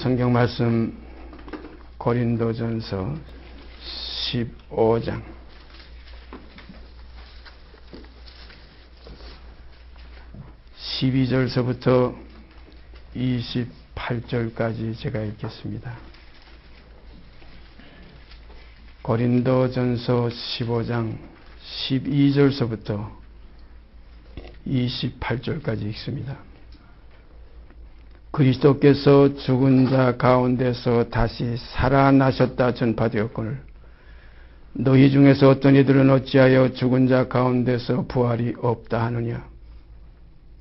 성경 말씀 고린도전서 15장 12절서부터 28절까지 제가 읽겠습니다. 고린도전서 15장 12절서부터 28절까지 읽습니다. 그리스도께서 죽은 자 가운데서 다시 살아나셨다 전파되었거늘 너희 중에서 어떤 이들은 어찌하여 죽은 자 가운데서 부활이 없다 하느냐.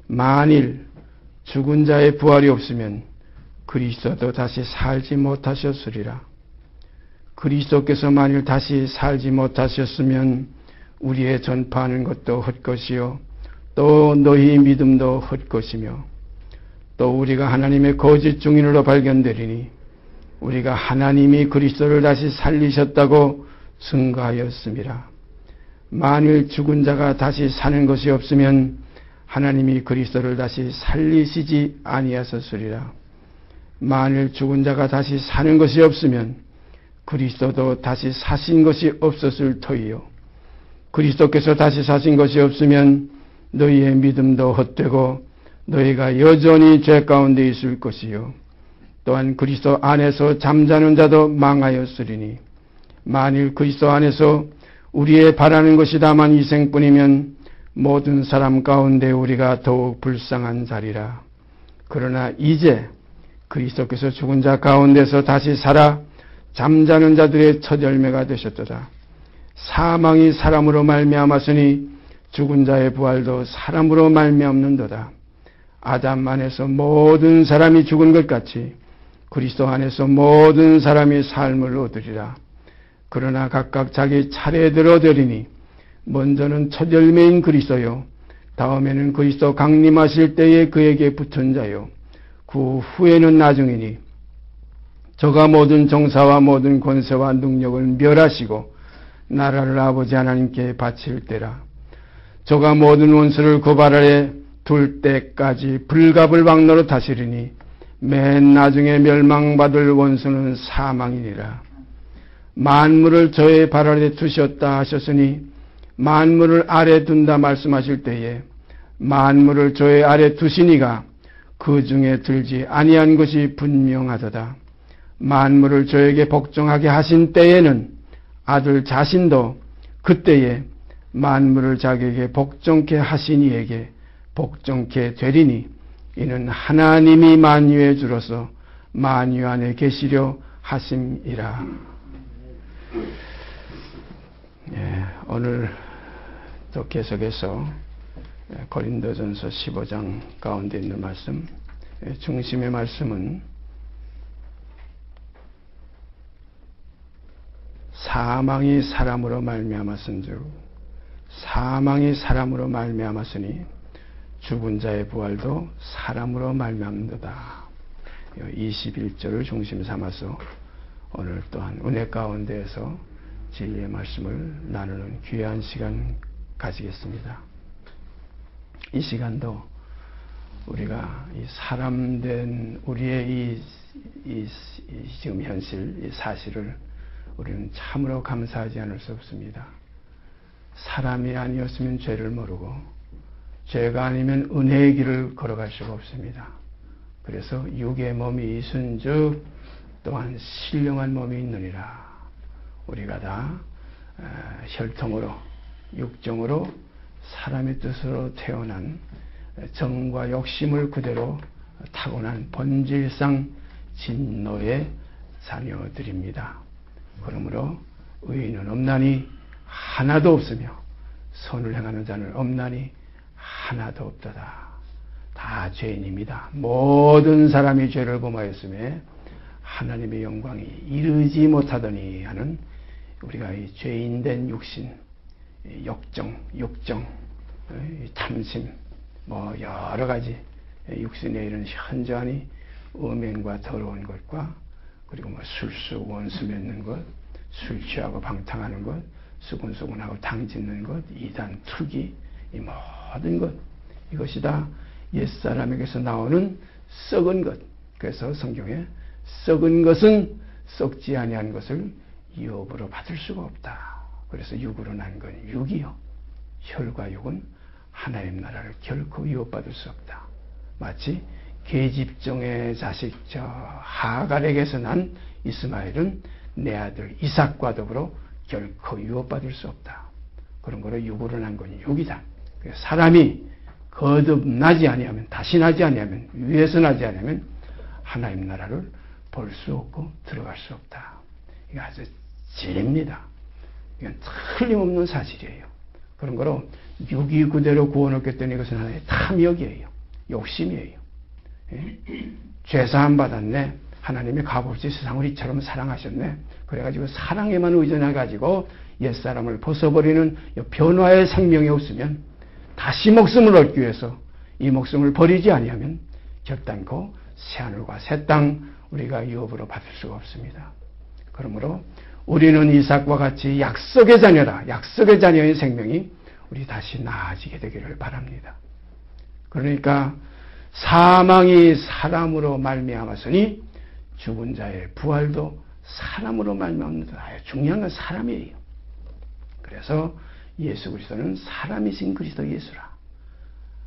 만일 죽은 자의 부활이 없으면 그리스도도 다시 살지 못하셨으리라. 그리스도께서 만일 다시 살지 못하셨으면 우리의 전파하는 것도 헛것이요 또 너희 믿음도 헛것이며 또 우리가 하나님의 거짓 증인으로 발견되리니 우리가 하나님이 그리스도를 다시 살리셨다고 증거하였음이라. 만일 죽은 자가 다시 사는 것이 없으면 하나님이 그리스도를 다시 살리시지 아니하셨으리라. 만일 죽은 자가 다시 사는 것이 없으면 그리스도도 다시 사신 것이 없었을 터이요 그리스도께서 다시 사신 것이 없으면 너희의 믿음도 헛되고 너희가 여전히 죄 가운데 있을 것이요 또한 그리스도 안에서 잠자는 자도 망하였으리니 만일 그리스도 안에서 우리의 바라는 것이 다만 이생뿐이면 모든 사람 가운데 우리가 더욱 불쌍한 자리라. 그러나 이제 그리스도께서 죽은 자 가운데서 다시 살아 잠자는 자들의 첫 열매가 되셨도다. 사망이 사람으로 말미암았으니 죽은 자의 부활도 사람으로 말미암는도다. 아담 안에서 모든 사람이 죽은 것 같이 그리스도 안에서 모든 사람이 삶을 얻으리라. 그러나 각각 자기 차례대로 얻으리니 먼저는 첫 열매인 그리스도요 다음에는 그리스도 강림하실 때에 그에게 붙은 자요 그 후에는 나중이니 저가 모든 정사와 모든 권세와 능력을 멸하시고 나라를 아버지 하나님께 바칠 때라. 저가 모든 원수를 고발 아래 둘 때까지 불갑을 왕노로 다스리니 맨 나중에 멸망받을 원수는 사망이니라. 만물을 저의 발 아래 두셨다 하셨으니 만물을 아래 둔다 말씀하실 때에 만물을 저의 아래 두시니가 그 중에 들지 아니한 것이 분명하도다. 만물을 저에게 복종하게 하신 때에는 아들 자신도 그때에 만물을 자기에게 복종케 하신 이에게 복종케 되리니 이는 하나님이 만유의 주로서 만유 안에 계시려 하심이라. 오늘 또 계속해서 고린도전서 15장 가운데 있는 말씀, 중심의 말씀은 사망이 사람으로 말미암았은즉 사망이 사람으로 말미암았으니 죽은 자의 부활도 사람으로 말미암는도다. 21절을 중심 삼아서 오늘 또한 은혜 가운데에서 진리의 말씀을 나누는 귀한 시간 가지겠습니다. 이 시간도 우리가 이 사람된 우리의 이 지금 현실, 이 사실을 우리는 참으로 감사하지 않을 수 없습니다. 사람이 아니었으면 죄를 모르고 죄가 아니면 은혜의 길을 걸어갈 수가 없습니다. 그래서 육의 몸이 있은즉 또한 신령한 몸이 있느니라. 우리가 다 혈통으로 육정으로 사람의 뜻으로 태어난 정과 욕심을 그대로 타고난 본질상 진노의 자녀들입니다. 그러므로 의인은 없나니 하나도 없으며 선을 행하는 자는 없나니 하나도 없도다. 다 죄인입니다. 모든 사람이 죄를 범하였음에 하나님의 영광이 이르지 못하더니 하는 우리가 이 죄인된 육신, 욕정, 탐심, 여러 가지 육신에 이런 현저하니 음행과 더러운 것과 그리고 술수, 원수 맺는 것, 술 취하고 방탕하는 것, 수군수군하고 당짓는 것, 이단, 투기, 이 모든 것, 이것이 다 옛사람에게서 나오는 썩은 것. 그래서 성경에 썩은 것은 썩지 아니한 것을 유업으로 받을 수가 없다. 그래서 육으로 난 건 육이요. 혈과 육은 하나님 나라를 결코 유업받을 수 없다. 마치 계집종의 자식 하갈에게서 난 이스마엘은 내 아들 이삭과 더불어 결코 유업받을 수 없다. 그런 거로 육으로 난 건 육이다. 사람이 거듭나지 아니하면, 다시 나지 아니하면, 위에서 나지 아니하면 하나님 나라를 볼 수 없고 들어갈 수 없다. 이거 아주 진리입니다. 이건 틀림없는 사실이에요. 그런 거로 육이 그대로 구원 얻겠다는 이것은 하나의 탐욕이에요. 욕심이에요. 예? 죄사함 받았네. 하나님이 값없이 세상을 이처럼 사랑하셨네. 그래가지고 사랑에만 의존해가지고 옛사람을 벗어버리는 변화의 생명이 없으면 다시 목숨을 얻기 위해서 이 목숨을 버리지 아니하면 결단코 새하늘과 새 땅 우리가 유업으로 받을 수가 없습니다. 그러므로 우리는 이삭과 같이 약속의 자녀라. 약속의 자녀의 생명이 우리 다시 나아지게 되기를 바랍니다. 그러니까 사망이 사람으로 말미암았으니 죽은 자의 부활도 사람으로 말미암는다. 중요한 건 사람이에요. 그래서 예수 그리스도는 사람이신 그리스도 예수라.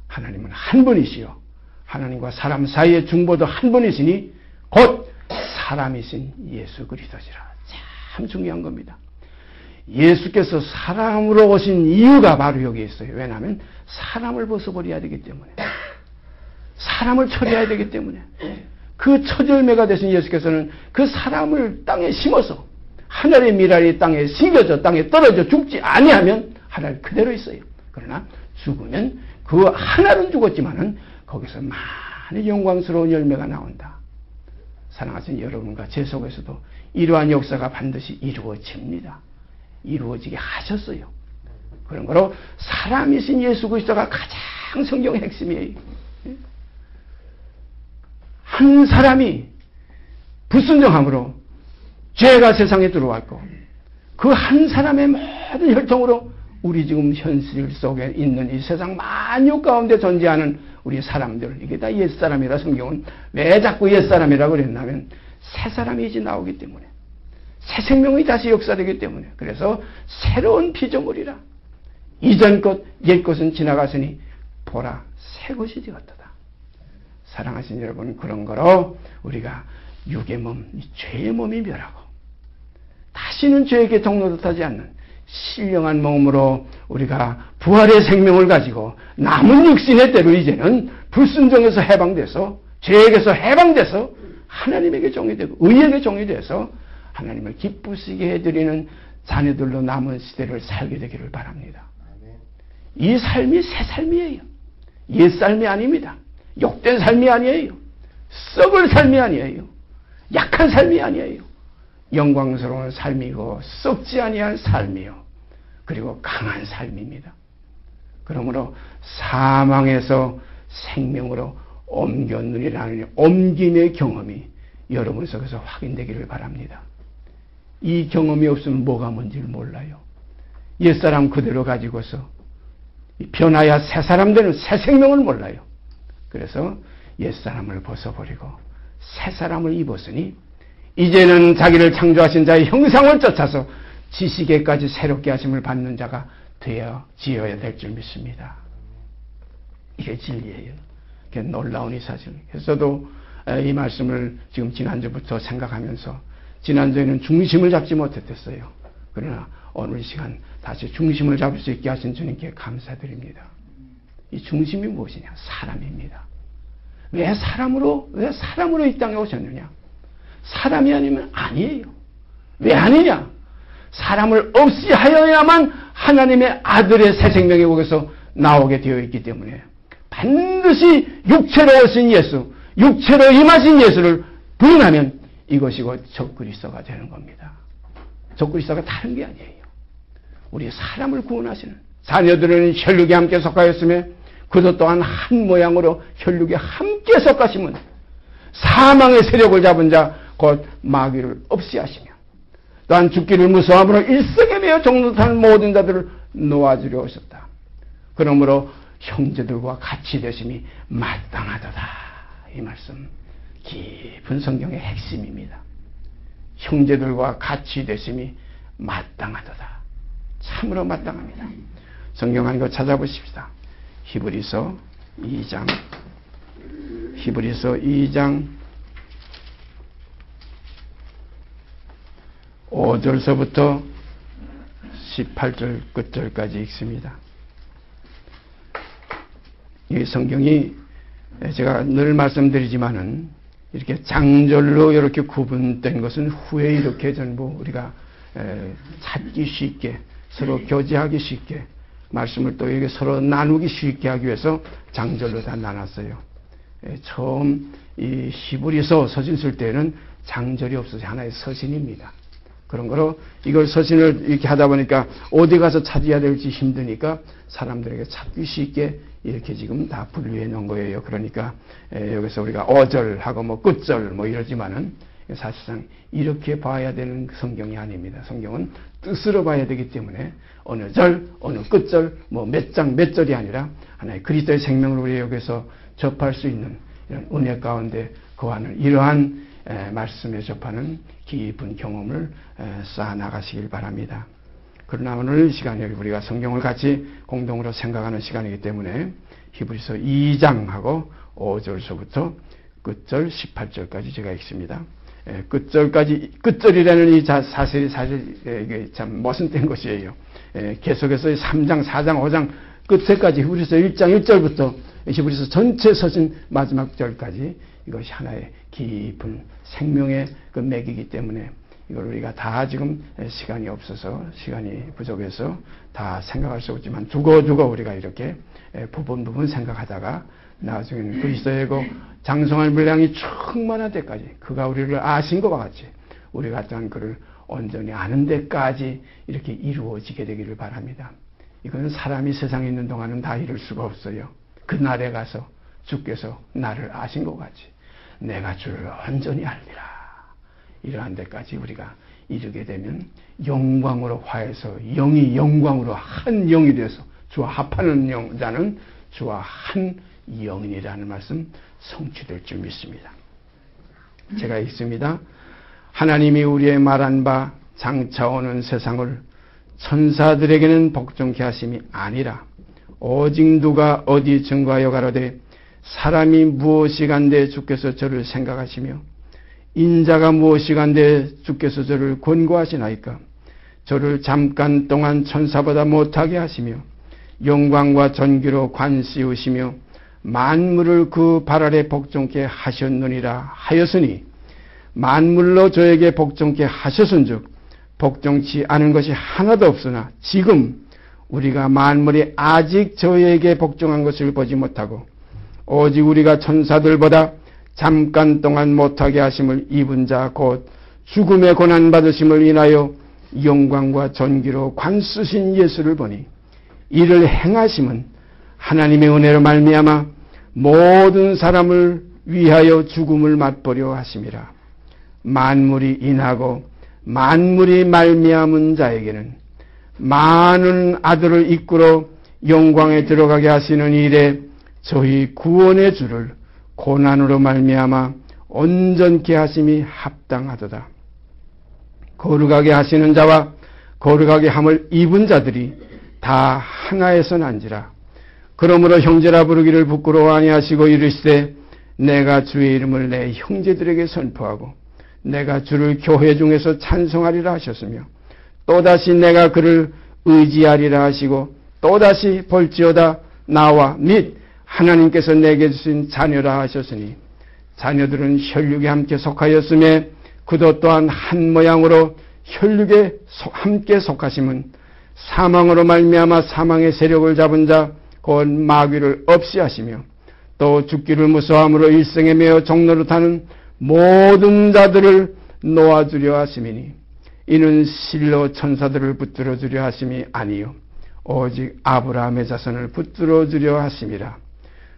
하나님은 한 분이시요 하나님과 사람 사이의 중보도 한 분이시니 곧 사람이신 예수 그리스도시라. 참 중요한 겁니다. 예수께서 사람으로 오신 이유가 바로 여기에 있어요. 왜냐하면 사람을 벗어버려야 되기 때문에, 사람을 처리해야 되기 때문에, 그 처절매가 되신 예수께서는 그 사람을 땅에 심어서 하늘의 미랄이 땅에 심겨져 땅에 떨어져 죽지 아니하면 하늘 그대로 있어요. 그러나 죽으면 그 하나는 죽었지만은 거기서 많은 영광스러운 열매가 나온다. 사랑하시는 여러분과 제 속에서도 이러한 역사가 반드시 이루어집니다. 이루어지게 하셨어요. 그런 거로 사람이신 예수 그리스도가 가장 성경의 핵심이에요. 한 사람이 불순종함으로 죄가 세상에 들어왔고 그 한 사람의 모든 혈통으로 우리 지금 현실 속에 있는 이 세상 만유 가운데 존재하는 우리 사람들, 이게 다 옛사람이라 성경은 왜 자꾸 옛사람이라고 그랬냐면 새 사람이 이제 나오기 때문에, 새 생명이 다시 역사되기 때문에, 그래서 새로운 피조물이라. 이전 것 옛 것은 지나갔으니 보라 새 것이 되었도다. 사랑하신 여러분, 그런 거로 우리가 육의 몸, 죄의 몸이 멸하고 다시는 죄에게 동로하지 않는 신령한 몸으로 우리가 부활의 생명을 가지고 남은 육신의 때로 이제는 불순종에서 해방돼서 죄에게서 해방돼서 하나님에게 종이 되고 의에게 종이 돼서 하나님을 기쁘시게 해드리는 자녀들로 남은 시대를 살게 되기를 바랍니다. 이 삶이 새 삶이에요. 옛 삶이 아닙니다. 욕된 삶이 아니에요. 썩을 삶이 아니에요. 약한 삶이 아니에요. 영광스러운 삶이고 썩지 아니한 삶이요. 그리고 강한 삶입니다. 그러므로 사망에서 생명으로 옮겼느니라는 옮김의 경험이 여러분 속에서 확인되기를 바랍니다. 이 경험이 없으면 뭐가 뭔지를 몰라요. 옛사람 그대로 가지고서 변화야 새 사람 되는 새 생명을 몰라요. 그래서 옛사람을 벗어버리고 새 사람을 입었으니 이제는 자기를 창조하신 자의 형상을 쫓아서 지식에까지 새롭게 하심을 받는 자가 되어지어야 될 줄 믿습니다. 이게 진리예요. 이게 놀라운 이 사실. 그래서 저도 이 말씀을 지금 지난주부터 생각하면서 지난주에는 중심을 잡지 못했어요. 그러나 오늘 시간 다시 중심을 잡을 수 있게 하신 주님께 감사드립니다. 이 중심이 무엇이냐? 사람입니다. 왜 사람으로 이 땅에 오셨느냐? 사람이 아니면 아니에요. 왜 아니냐? 사람을 없이 하여야만 하나님의 아들의 새 생명이 거기서 나오게 되어 있기 때문에 반드시 육체로 오신 예수, 육체로 임하신 예수를 부인하면 이것이 곧 적그리스도가 되는 겁니다. 적그리스도가 다른 게 아니에요. 우리 사람을 구원하시는 자녀들은 혈육에 함께 속하였으며 그도 또한 한 모양으로 혈육에 함께 속하심은 사망의 세력을 잡은 자 곧 마귀를 없이 하시며 또한 죽기를 무서워함으로 일석에 매어 종노릇하는 모든 자들을 놓아주려 오셨다. 그러므로 형제들과 같이 되심이 마땅하도다. 이 말씀 깊은 성경의 핵심입니다. 형제들과 같이 되심이 마땅하도다. 참으로 마땅합니다. 성경 한 거 찾아보십시다. 히브리서 2장 5절서부터 18절 끝절까지 읽습니다. 이 성경이 제가 늘 말씀드리지만은 이렇게 장절로 이렇게 구분된 것은 후에 이렇게 전부 우리가 찾기 쉽게, 서로 교제하기 쉽게, 말씀을 또 이렇게 서로 나누기 쉽게 하기 위해서 장절로 다 나눴어요. 처음 이 히브리서 서신 쓸 때는 장절이 없어서 하나의 서신입니다. 그런 거로 이걸 서신을 이렇게 하다 보니까 어디 가서 찾아야 될지 힘드니까 사람들에게 찾기 쉽게 이렇게 지금 다 분류해 놓은 거예요. 그러니까 여기서 우리가 어절하고 뭐 끝절 뭐 이러지만은 사실상 이렇게 봐야 되는 성경이 아닙니다. 성경은 뜻으로 봐야 되기 때문에 어느 절, 어느 끝절, 뭐 몇 장, 몇 절이 아니라 하나의 그리스도의 생명을 우리 여기서 접할 수 있는 이런 은혜 가운데 거하는 이러한 말씀에 접하는 깊은 경험을 쌓아 나가시길 바랍니다. 그러나 오늘 시간에 우리가 성경을 같이 공동으로 생각하는 시간이기 때문에 히브리서 2장하고 5절서부터 끝절 18절까지 제가 읽습니다. 끝절이라는 이 사실 이게 참 모순된 것이에요. 계속해서 3장, 4장, 5장 끝에까지 히브리서 1장 1절부터 히브리서 전체 서신 마지막 절까지 이것이 하나의 깊은 생명의 그 맥이기 때문에 이걸 우리가 다 지금 시간이 없어서, 시간이 부족해서 다 생각할 수 없지만 두고두고 우리가 이렇게 부분 생각하다가 나중에는 그리스도의 그 장성한 분량이 충만할 때까지 그가 우리를 아신 것과 같이 우리가 또한 그를 온전히 아는 데까지 이렇게 이루어지게 되기를 바랍니다. 이건 사람이 세상에 있는 동안은 다 이룰 수가 없어요. 그날에 가서 주께서 나를 아신 것 같이 내가 주를 온전히 알리라. 이러한 데까지 우리가 이르게 되면 영광으로 화해서 영이 영광으로 한 영이 되어서 주와 합하는 자는 주와 한 영이라는 말씀 성취될 줄 믿습니다. 제가 읽습니다. 하나님이 우리의 말한 바 장차 오는 세상을 천사들에게는 복종케 하심이 아니라 오직 누가 어디 증거하여 가로되 사람이 무엇이간데 주께서 저를 생각하시며 인자가 무엇이간데 주께서 저를 권고하시나이까. 저를 잠깐 동안 천사보다 못하게 하시며 영광과 존귀로 관씌우시며 만물을 그 발 아래 복종케 하셨느니라 하였으니 만물로 저에게 복종케 하셨은즉 복종치 않은 것이 하나도 없으나 지금 우리가 만물이 아직 저에게 복종한 것을 보지 못하고 오직 우리가 천사들보다 잠깐 동안 못하게 하심을 입은 자 곧 죽음의 고난 받으심을 인하여 영광과 존귀로 관쓰신 예수를 보니 이를 행하심은 하나님의 은혜로 말미암아 모든 사람을 위하여 죽음을 맛보려 하심이라. 만물이 인하고 만물이 말미암은 자에게는 많은 아들을 이끌어 영광에 들어가게 하시는 일에 저희 구원의 주를 고난으로 말미암아 온전케 하심이 합당하도다. 거룩하게 하시는 자와 거룩하게 함을 입은 자들이 다 하나에서 난지라. 그러므로 형제라 부르기를 부끄러워 아니하시고 이르시되 내가 주의 이름을 내 형제들에게 선포하고 내가 주를 교회 중에서 찬송하리라 하셨으며 또다시 내가 그를 의지하리라 하시고 또다시 볼지어다 나와 및 하나님께서 내게 주신 자녀라 하셨으니 자녀들은 혈육에 함께 속하였음에 그도 또한 한 모양으로 혈육에 함께 속하심은 사망으로 말미암아 사망의 세력을 잡은 자 곧 마귀를 없이 하시며 또 죽기를 무서워함으로 일생에 매어 종로를 타는 모든 자들을 놓아주려 하심이니 이는 실로 천사들을 붙들어 주려 하심이 아니요 오직 아브라함의 자손을 붙들어 주려 하심이라.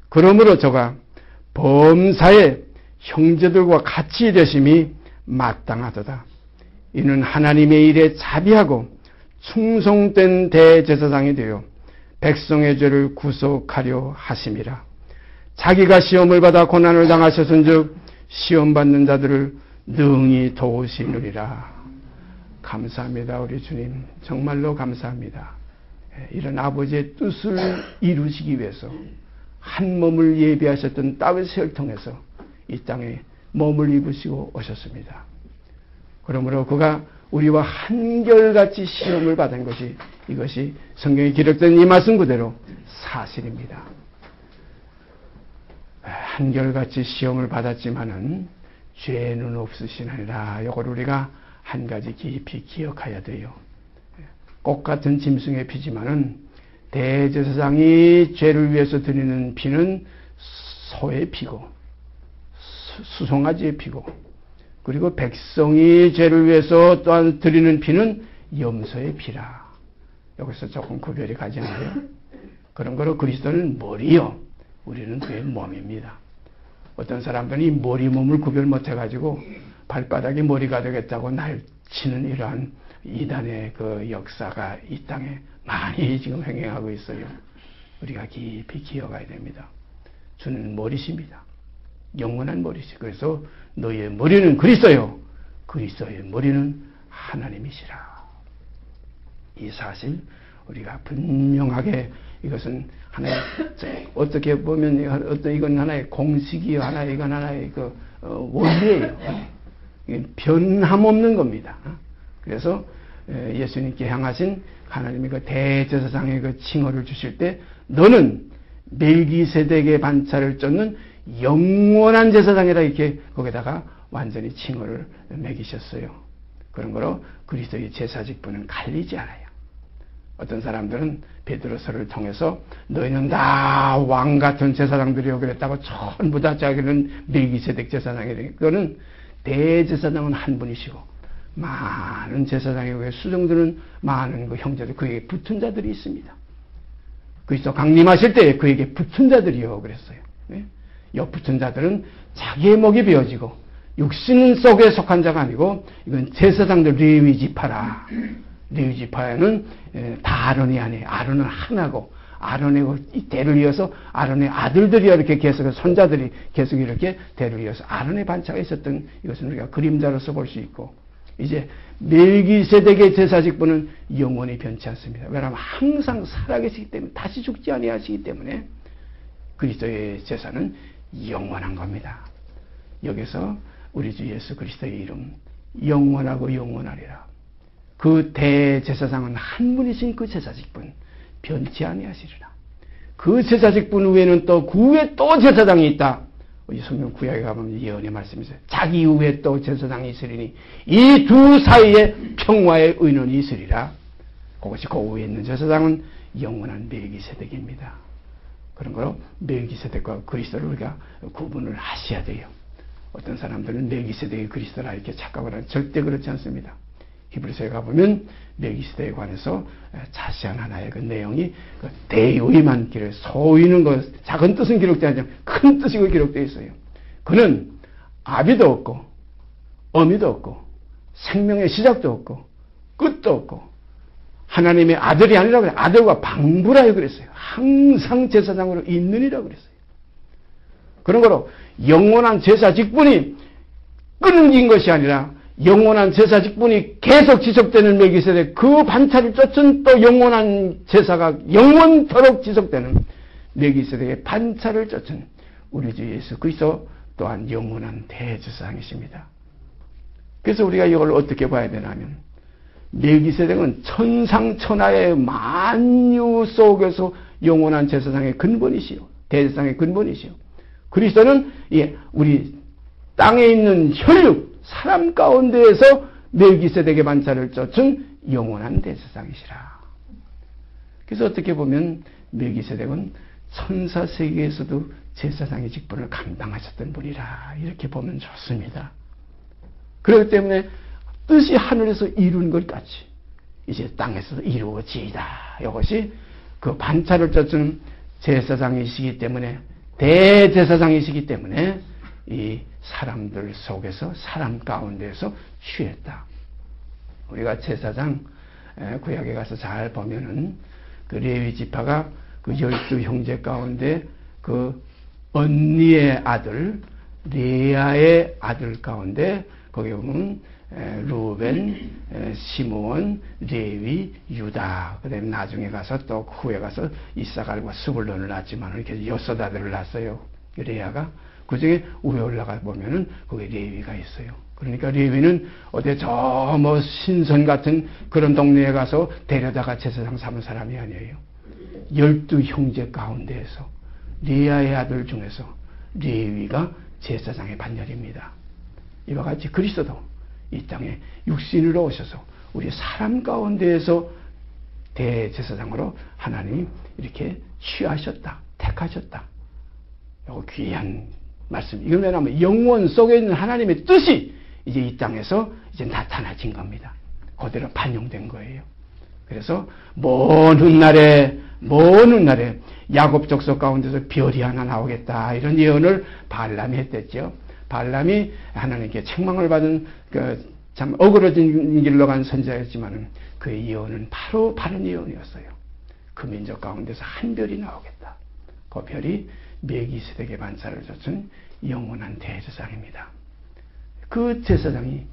그러므로 저가 범사에 형제들과 같이 되심이 마땅하도다. 이는 하나님의 일에 자비하고 충성된 대제사장이 되어 백성의 죄를 구속하려 하심이라. 자기가 시험을 받아 고난을 당하셨은즉 시험받는 자들을 능히 도우시느니라. 감사합니다. 우리 주님 정말로 감사합니다. 이런 아버지의 뜻을 이루시기 위해서 한 몸을 예비하셨던 다윗을 통해서 이 땅에 몸을 입으시고 오셨습니다. 그러므로 그가 우리와 한결같이 시험을 받은 것이 이것이 성경에 기록된 이 말씀 그대로 사실입니다. 한결같이 시험을 받았지만은 죄는 없으시나니라. 이걸 우리가 한 가지 깊이 기억해야 돼요. 꽃 같은 짐승의 피지만은 대제사장이 죄를 위해서 드리는 피는 소의 피고 수송아지의 피고, 그리고 백성이 죄를 위해서 또한 드리는 피는 염소의 피라. 여기서 조금 구별이 가지 않아요. 그런 거로 그리스도는 머리요, 우리는 그의 몸입니다. 어떤 사람들은 이 머리 몸을 구별 못해가지고 발바닥이 머리가 되겠다고 날치는 이러한 이단의 그 역사가 이 땅에 많이 지금 행행하고 있어요. 우리가 깊이 기억해야 됩니다. 주는 머리십니다. 영원한 머리시. 그래서 너희의 머리는 그리스도요, 그리스도의 머리는 하나님이시라. 이 사실 우리가 분명하게, 이것은 하나의 어떻게 보면 어떤 이건 하나의 공식이요, 이건 하나의 그 원리예요. 변함없는 겁니다. 그래서 예수님께 향하신 하나님의 그 대제사장의 그 칭호를 주실 때 너는 멜기세덱의 반차를 쫓는 영원한 제사장이라 이렇게 거기다가 완전히 칭호를 매기셨어요. 그런 거로 그리스도의 제사 직분은 갈리지 않아요. 어떤 사람들은 베드로서를 통해서 너희는 다 왕 같은 제사장들이요 그랬다고 전부 다 자기는 멜기세덱 제사장이래. 그거는 대제사장은 한 분이시고 많은 제사장에 의해 수정되는 많은 그 형제들, 그에게 붙은 자들이 있습니다. 그리스도 강림하실 때 그에게 붙은 자들이요 그랬어요. 네? 여 붙은 자들은 자기의 목이 베어지고 육신 속에 속한 자가 아니고 이건 제사장들 레위 지파라. 레위 지파에는 다 아론이 아니에요. 아론은 하나고 아론의 대를 이어서 아론의 아들들이 이렇게 계속 손자들이 계속 이렇게 대를 이어서 아론의 반차가 있었던 이것은 우리가 그림자로서 볼 수 있고, 이제 멜기세덱의 제사 직분은 영원히 변치 않습니다. 왜냐하면 항상 살아계시기 때문에, 다시 죽지 아니하시기 때문에 그리스도의 제사는 영원한 겁니다. 여기서 우리 주 예수 그리스도의 이름 영원하고 영원하리라. 그 대제사장은 한 분이신 그 제사 직분 변치 아니하시리라. 그 제사 직분 후에는 또 그 후에 또 제사장이 있다. 성경 구약에 가보면 예언의 말씀이 있어요. 자기 후에 또 제사장이 있으리니 이 두 사이에 평화의 의논이 있으리라. 그것이 그 후에 있는 제사장은 영원한 멜기세덱입니다. 그런 거로 멜기세덱과 그리스도를 우리가 구분을 하셔야 돼요. 어떤 사람들은 멜기세덱이 그리스도라 이렇게 착각을 하는, 절대 그렇지 않습니다. 히브리서에 가보면 멜기세덱에 관해서 자세한 하나의 그 내용이 그 대의만 소위는 그 작은 뜻은 기록되지 않지만 큰 뜻이 기록되어 있어요. 그는 아비도 없고 어미도 없고 생명의 시작도 없고 끝도 없고 하나님의 아들이 아니라 그래. 아들과 방부라고 그랬어요. 항상 제사장으로 있느니라고 그랬어요. 그런 거로 영원한 제사 직분이 끊긴 것이 아니라 영원한 제사 직분이 계속 지속되는 멜기세덱, 그 반차를 쫓은 또 영원한 제사가 영원토록 지속되는 멜기세덱의 반차를 쫓은 우리 주 예수 그리스도 또한 영원한 대제사장이십니다. 그래서 우리가 이걸 어떻게 봐야 되냐면, 멜기세덱은 천상천하의 만유 속에서 영원한 제사장의 근본이시요, 대제사장의 근본이시요. 그리스도는 우리 땅에 있는 혈육 사람 가운데에서 멜기세덱의 반차를 쫓은 영원한 대제사장이시라. 그래서 어떻게 보면 멜기세덱은 천사 세계에서도 제사장의 직분을 감당하셨던 분이라 이렇게 보면 좋습니다. 그렇기 때문에 뜻이 하늘에서 이룬 것 같이 이제 땅에서도 이루어지이다. 이것이 그 반차를 쫓은 제사장이시기 때문에, 대제사장이시기 때문에 이 사람들 속에서, 사람 가운데에서 취했다. 우리가 제사장 구약에 가서 잘 보면은 그 레위 지파가 그 12 형제 가운데 그 언니의 아들 레아의 아들 가운데 거기 보면 루벤, 시므온, 레위, 유다. 그다음에 나중에 가서 또 후에 가서 이사갈과 스불론을 낳았지만 이렇게 여섯 아들을 낳았어요. 레아가. 그 중에 위에 올라가 보면은 거기 레위가 있어요. 그러니까 레위는 어디 저 뭐 신선 같은 그런 동네에 가서 데려다가 제사장 삼은 사람이 아니에요. 12 형제 가운데에서 레아의 아들 중에서 레위가 제사장의 반열입니다. 이와 같이 그리스도도 이 땅에 육신으로 오셔서 우리 사람 가운데에서 대제사장으로 하나님이 이렇게 취하셨다, 택하셨다. 이거 귀한 말씀. 이건 왜냐하면 영원 속에 있는 하나님의 뜻이 이제 이 땅에서 이제 나타나진 겁니다. 그대로 반영된 거예요. 그래서 먼 훗날에 야곱 족속 가운데서 별이 하나 나오겠다 이런 예언을 발람이 했댔죠. 발람이 하나님께 책망을 받은 참 어그러진 길로 간 선자였지만은 그의 예언은 바로 바른 예언이었어요. 그 민족 가운데서 한 별이 나오겠다. 그 별이 멜기세덱의 반차를 줬은 영원한 대제사장입니다. 그 제사장이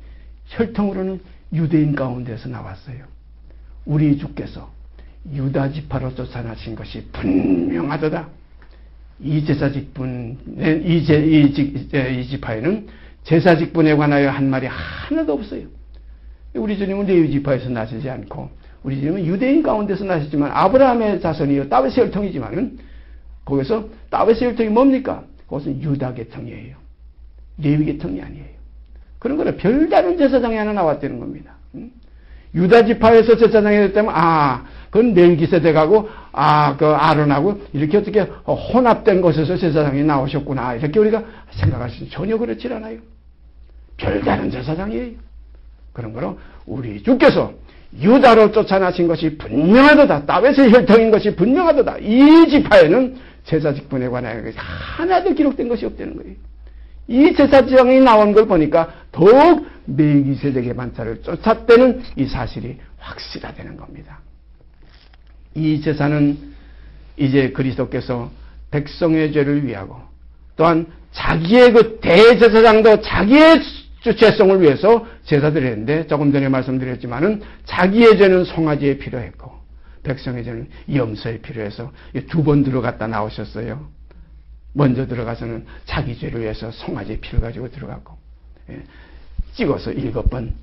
혈통으로는 유대인 가운데서 나왔어요. 우리 주께서 유다 지파로 쫓아나신 것이 분명하도다. 이 제사 직분의 이 지파에는 제사 직분에 관하여 한 말이 하나도 없어요. 우리 주님은 레위 지파에서 나시지 않고 우리 주님은 유대인 가운데서 나셨지만 아브라함의 자손이요 다윗의 혈통이지만은 거기서 다윗의 혈통이 뭡니까? 그것은 유다 계통이에요. 레위 계통이 아니에요. 그런 거는 별다른 제사장이 하나 나왔다는 겁니다. 유다 지파에서 제사장이 됐다면 그건 멜기세덱하고 그 아론하고 이렇게 어떻게 혼합된 곳에서 제사장이 나오셨구나 이렇게 우리가 생각할 수 전혀 그렇지 않아요. 별다른 제사장이에요. 그런 거로 우리 주께서 유다로 쫓아나신 것이 분명하도다. 다윗의 혈통인 것이 분명하도다. 이 지파에는 제사 직분에 관하여 하나도 기록된 것이 없다는 거예요. 이 제사장이 나온 걸 보니까 더욱 멜기세덱의 반차를 쫓았다는 이 사실이 확실하다는 겁니다. 이 제사는 이제 그리스도께서 백성의 죄를 위하고 또한 자기의 그 대제사장도 자기의 죄성을 위해서 제사드렸는데 조금 전에 말씀드렸지만은 자기의 죄는 송아지에 필요했고 백성의 죄는 염소에 필요해서 두 번 들어갔다 나오셨어요. 먼저 들어가서는 자기 죄를 위해서 송아지의 피를 가지고 들어갔고 찍어서 7번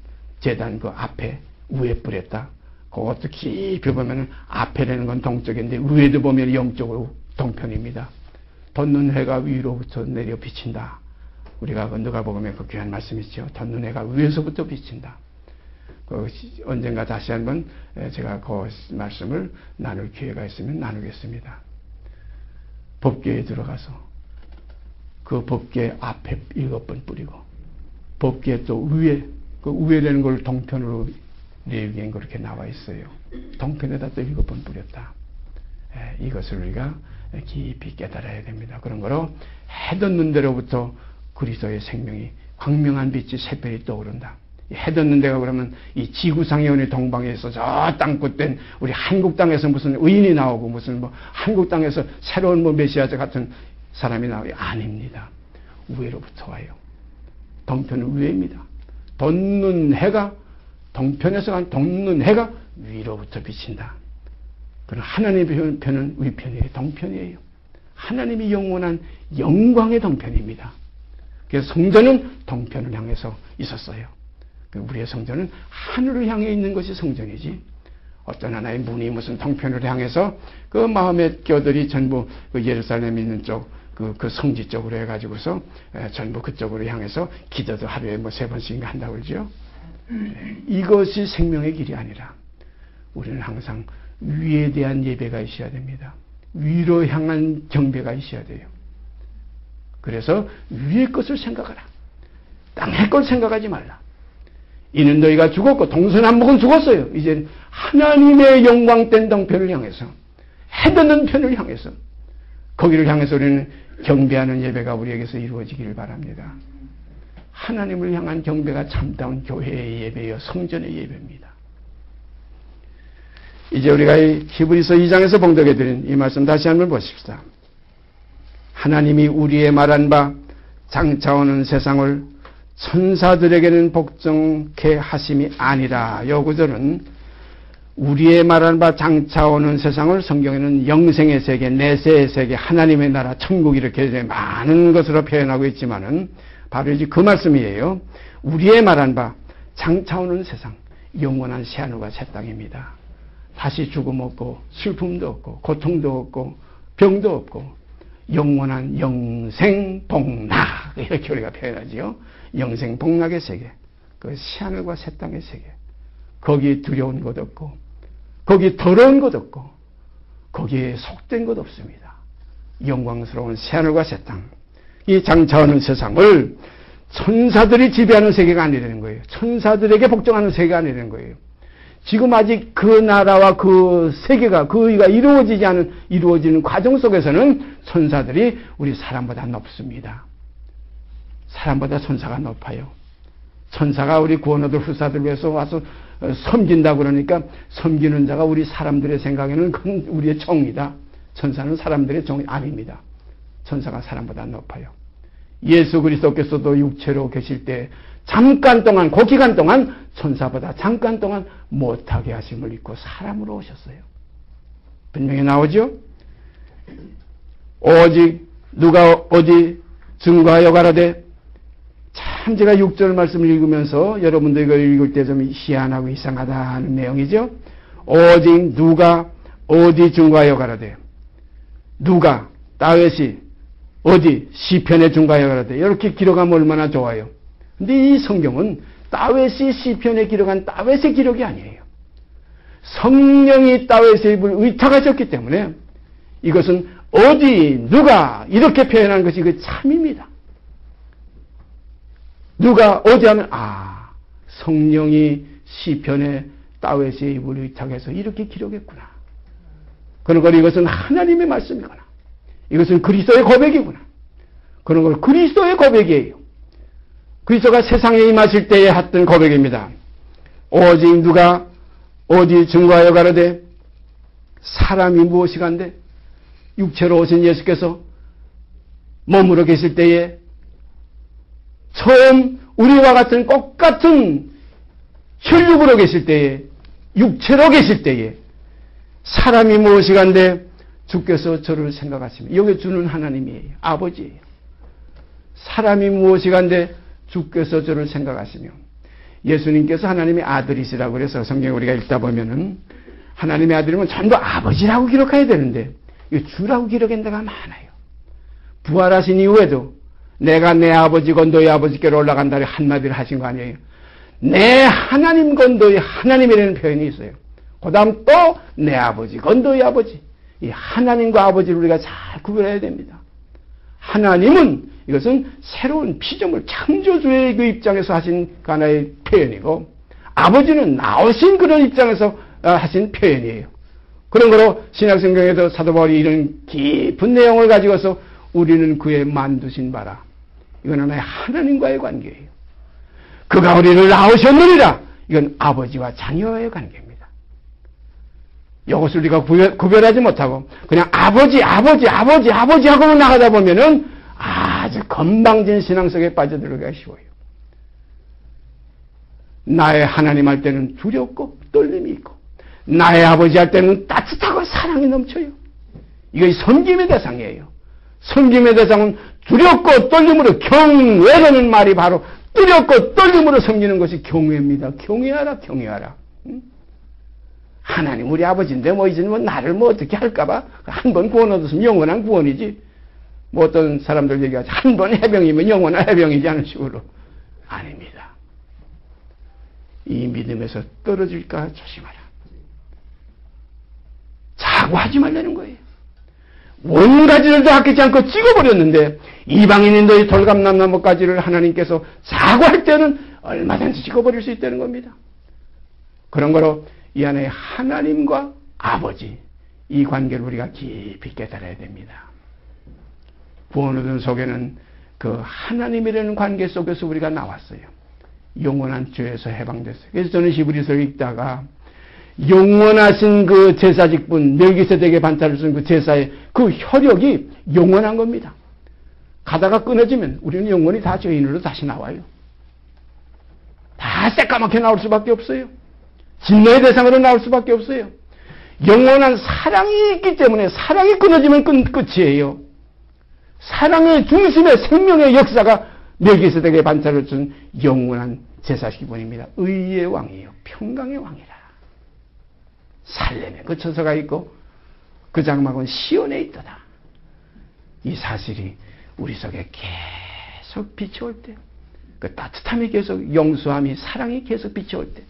제단 그 앞에 위에 뿌렸다. 그것도 깊이 보면 앞에라는 건 동쪽인데 위에도 보면 영적으로 동편입니다. 돋는 해가 위로부터 내려 비친다. 우리가 누가 보면 그 귀한 말씀 있죠. 돋는 해가 위에서부터 비친다. 언젠가 다시 한번 제가 그 말씀을 나눌 기회가 있으면 나누겠습니다. 법궤에 들어가서 그 법궤 앞에 7번 뿌리고 법궤 또 위에 그 위에라는 걸 동편으로 레위기엔 그렇게 나와 있어요. 동편에다 또 7번 뿌렸다. 이것을 우리가 깊이 깨달아야 됩니다. 그런 거로 해돋는 데로부터 그리스도의 생명이 광명한 빛이 새별이 떠오른다. 해돋는 데가 그러면 이 지구상의 어느 동방에서 저 땅끝된 우리 한국 땅에서 무슨 의인이 나오고 무슨 뭐 한국 땅에서 새로운 뭐 메시아자 같은 사람이 나오고 아닙니다. 위로부터 와요. 동편은 위입니다. 돋는 해가 동편에서 간 돋는 해가 위로부터 비친다. 그럼 하나님의 편은 위편이에요. 동편이에요. 하나님이 영원한 영광의 동편입니다. 그래서 성전은 동편을 향해서 있었어요. 우리의 성전은 하늘을 향해 있는 것이 성전이지 어떤 하나의 문이 무슨 동편을 향해서 그 마음의 뼈들이 전부 그 예루살렘에 있는 쪽 그 성지 쪽으로 해가지고서 전부 그쪽으로 향해서 기도도 하루에 뭐 3번씩 한다고 그러죠. 이것이 생명의 길이 아니라 우리는 항상 위에 대한 예배가 있어야 됩니다. 위로 향한 경배가 있어야 돼요. 그래서 위의 것을 생각하라. 땅의 걸 생각하지 말라. 이는 너희가 죽었고 동서남북은 죽었어요. 이제 하나님의 영광된 동편을 향해서 해돋는 편을 향해서 거기를 향해서 우리는 경배하는 예배가 우리에게서 이루어지기를 바랍니다. 하나님을 향한 경배가 참다운 교회의 예배여 성전의 예배입니다. 이제 우리가 히브리서 2장에서 봉독해 드린 이 말씀 다시 한번 보십시다. 하나님이 우리의 말한 바 장차오는 세상을 천사들에게는 복종케 하심이 아니라. 요 구절은 우리의 말하는 바 장차오는 세상을 성경에는 영생의 세계, 내세의 세계, 하나님의 나라, 천국 이렇게 많은 것으로 표현하고 있지만은 바로 이제 그 말씀이에요. 우리의 말한 바 장차오는 세상, 영원한 새하늘과 새 땅입니다. 다시 죽음 없고 슬픔도 없고 고통도 없고 병도 없고 영원한 영생복락, 이렇게 우리가 표현하지요. 영생복락의 세계, 그 새하늘과 새 땅의 세계. 거기 두려운 것 없고 거기 더러운 것 없고 거기에 속된 것 없습니다. 영광스러운 새하늘과 새 땅. 이 장차오는 세상을 천사들이 지배하는 세계가 아니라는 거예요. 천사들에게 복종하는 세계가 아니라는 거예요. 지금 아직 그 나라와 그 세계가, 그가 이루어지는 과정 속에서는 천사들이 우리 사람보다 높습니다. 사람보다 천사가 높아요. 천사가 우리 구원받을 후사들 위해서 와서 섬긴다 그러니까 섬기는 자가 우리 사람들의 생각에는 그건 우리의 정이다. 천사는 사람들의 정이 아닙니다. 천사가 사람보다 높아요. 예수 그리스도께서도 육체로 계실 때 잠깐 동안, 그 기간 동안 천사보다 잠깐 동안 못하게 하심을 입고 사람으로 오셨어요. 분명히 나오죠? 오직 누가 어디 증거하여 가라되. 참 제가 6절 말씀을 읽으면서 여러분들 이걸 읽을 때 좀 희한하고 이상하다는 내용이죠. 오직 누가 어디 증거하여 가라되. 누가, 다윗이 어디 시편에 증거하여 가라되. 이렇게 기록하면 얼마나 좋아요. 근데 이 성경은 다윗이 시편에 기록한 다윗의 기록이 아니에요. 성령이 다윗의 입을 의탁하셨기 때문에 이것은 어디 누가 이렇게 표현하는 것이 그 참입니다. 누가 어디 하면 성령이 시편에 다윗의 입을 의탁해서 이렇게 기록했구나. 그런 걸 이것은 하나님의 말씀이구나. 이것은 그리스도의 고백이구나. 그런 걸 그리스도의 고백이에요. 그리스도가 세상에 임하실 때에 했던 고백입니다. 오직 누가 어디 증거하여 가라되. 사람이 무엇이간데. 육체로 오신 예수께서 머무러 계실 때에 처음 우리와 같은 똑같은 혈육으로 계실 때에, 육체로 계실 때에 사람이 무엇이간데 주께서 저를 생각하시면, 여기 주는 하나님이에요. 아버지예요. 사람이 무엇이간데 주께서 저를 생각하시며. 예수님께서 하나님의 아들이시라고 그래서 성경에 우리가 읽다 보면은 하나님의 아들이면 전부 아버지라고 기록해야 되는데 이거 주라고 기록한 데가 많아요. 부활하신 이후에도 내가 내 아버지고 너희 아버지께로 올라간다고 한마디를 하신 거 아니에요. 내 하나님과 너희 하나님이라는 표현이 있어요. 그 다음 또 내 아버지고 너희 아버지. 이 하나님과 아버지를 우리가 잘 구별해야 됩니다. 하나님은 이것은 새로운 피조물 창조주의 그 입장에서 하신 하나의 표현이고, 아버지는 나오신 그런 입장에서 하신 표현이에요. 그런 거로 신약성경에도 사도 바울이 이런 깊은 내용을 가지고서 우리는 그의 만드신 바라. 이건 하나의 하나님과의 관계예요. 그가 우리를 낳으셨느니라. 이건 아버지와 자녀의 관계입니다. 이것을 우리가 구별하지 못하고 그냥 아버지 하고 나가다 보면은 아주 건방진 신앙 속에 빠져들어가기 쉬워요. 나의 하나님 할 때는 두렵고 떨림이 있고, 나의 아버지 할 때는 따뜻하고 사랑이 넘쳐요. 이게 섬김의 대상이에요. 섬김의 대상은 두렵고 떨림으로, 경외라는 말이 바로 두렵고 떨림으로 섬기는 것이 경외입니다. 경외하라, 경외하라. 하나님 우리 아버지인데 이제 나를 어떻게 할까봐 한 번 구원 얻었으면 영원한 구원이지. 어떤 사람들 얘기하지, 한 번 해병이면 영원한 해병이지 하는 식으로. 아닙니다. 이 믿음에서 떨어질까 조심하라. 사고하지 말라는 거예요. 온 가지들도 아끼지 않고 찍어버렸는데 이방인인 너희 돌감나무가지를 하나님께서 사고할 때는 얼마든지 찍어버릴 수 있다는 겁니다. 그런 거로 이 안에 하나님과 아버지, 이 관계를 우리가 깊이 깨달아야 됩니다. 구원 얻은 속에는 그 하나님이라는 관계 속에서 우리가 나왔어요. 영원한 죄에서 해방됐어요. 그래서 저는 히브리서를 읽다가 영원하신 그 제사직분, 멜기세덱의 반차를 쓴 그 제사의 그 혈육이 영원한 겁니다. 가다가 끊어지면 우리는 영원히 다 죄인으로 다시 나와요. 다 새까맣게 나올 수밖에 없어요. 진노의 대상으로 나올 수밖에 없어요. 영원한 사랑이 있기 때문에 사랑이 끊어지면 끝이에요. 사랑의 중심에 생명의 역사가 멜기세덱의 반차를 준 영원한 제사기본입니다. 의의 왕이요 평강의 왕이라. 살렘에 그 처소가 있고 그 장막은 시온에 있도다. 이 사실이 우리 속에 계속 비춰올 때, 그 따뜻함이 계속, 용서함이, 사랑이 계속 비춰올 때,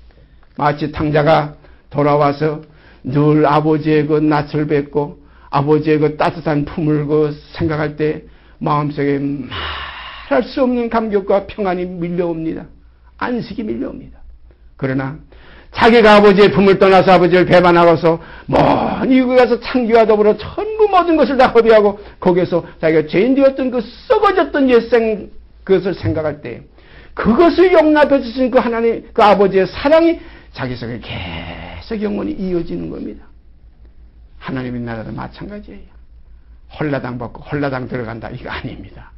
마치 탕자가 돌아와서 늘 아버지의 그 낯을 뵙고 아버지의 그 따뜻한 품을 그 생각할 때 마음속에 말할 수 없는 감격과 평안이 밀려옵니다. 안식이 밀려옵니다. 그러나 자기가 아버지의 품을 떠나서 아버지를 배반하고서 먼 이국에 가서 창기와 더불어 전부 모든 것을 다 허비하고 거기에서 자기가 죄인 되었던 그 썩어졌던 옛생 그것을 생각할 때 그것을 용납해 주신 그 하나님 그 아버지의 사랑이 자기 속에 계속 영원히 이어지는 겁니다. 하나님의 나라도 마찬가지예요. 홀라당 받고 홀라당 들어간다 이거 아닙니다.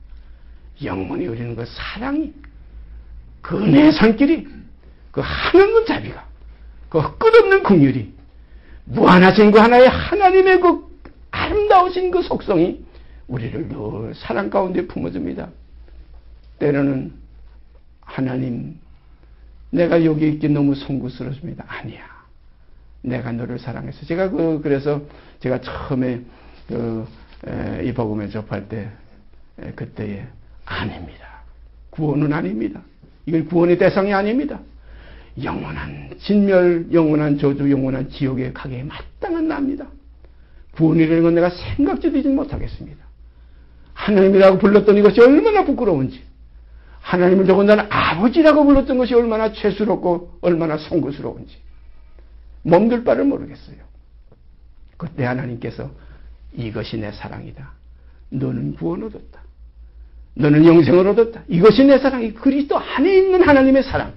영원히 우리는 그 사랑이 그 은혜의 손길이 그 한없는 자비가 그 끝없는 긍휼이 무한하신 그 하나의 하나님의 그 아름다우신 그 속성이 우리를 늘 사랑 가운데 품어줍니다. 때로는 하나님 내가 여기 있기 너무 송구스럽습니다. 아니야. 내가 너를 사랑해서 제가 그래서 제가 처음에 이 복음을 접할 때 그때에 아닙니다. 구원은 아닙니다. 이건 구원의 대상이 아닙니다. 영원한 진멸, 영원한 저주, 영원한 지옥에 가기에 마땅한 나입니다. 구원이라는 건 내가 생각지도 하지 못하겠습니다. 하나님이라고 불렀던 이것이 얼마나 부끄러운지, 하나님을 더군다나 아버지라고 불렀던 것이 얼마나 죄스럽고 얼마나 송구스러운지 몸둘 바를 모르겠어요. 그때 하나님께서 이것이 내 사랑이다. 너는 구원 얻었다. 너는 영생을 얻었다. 이것이 내 사랑이 그리스도 안에 있는 하나님의 사랑.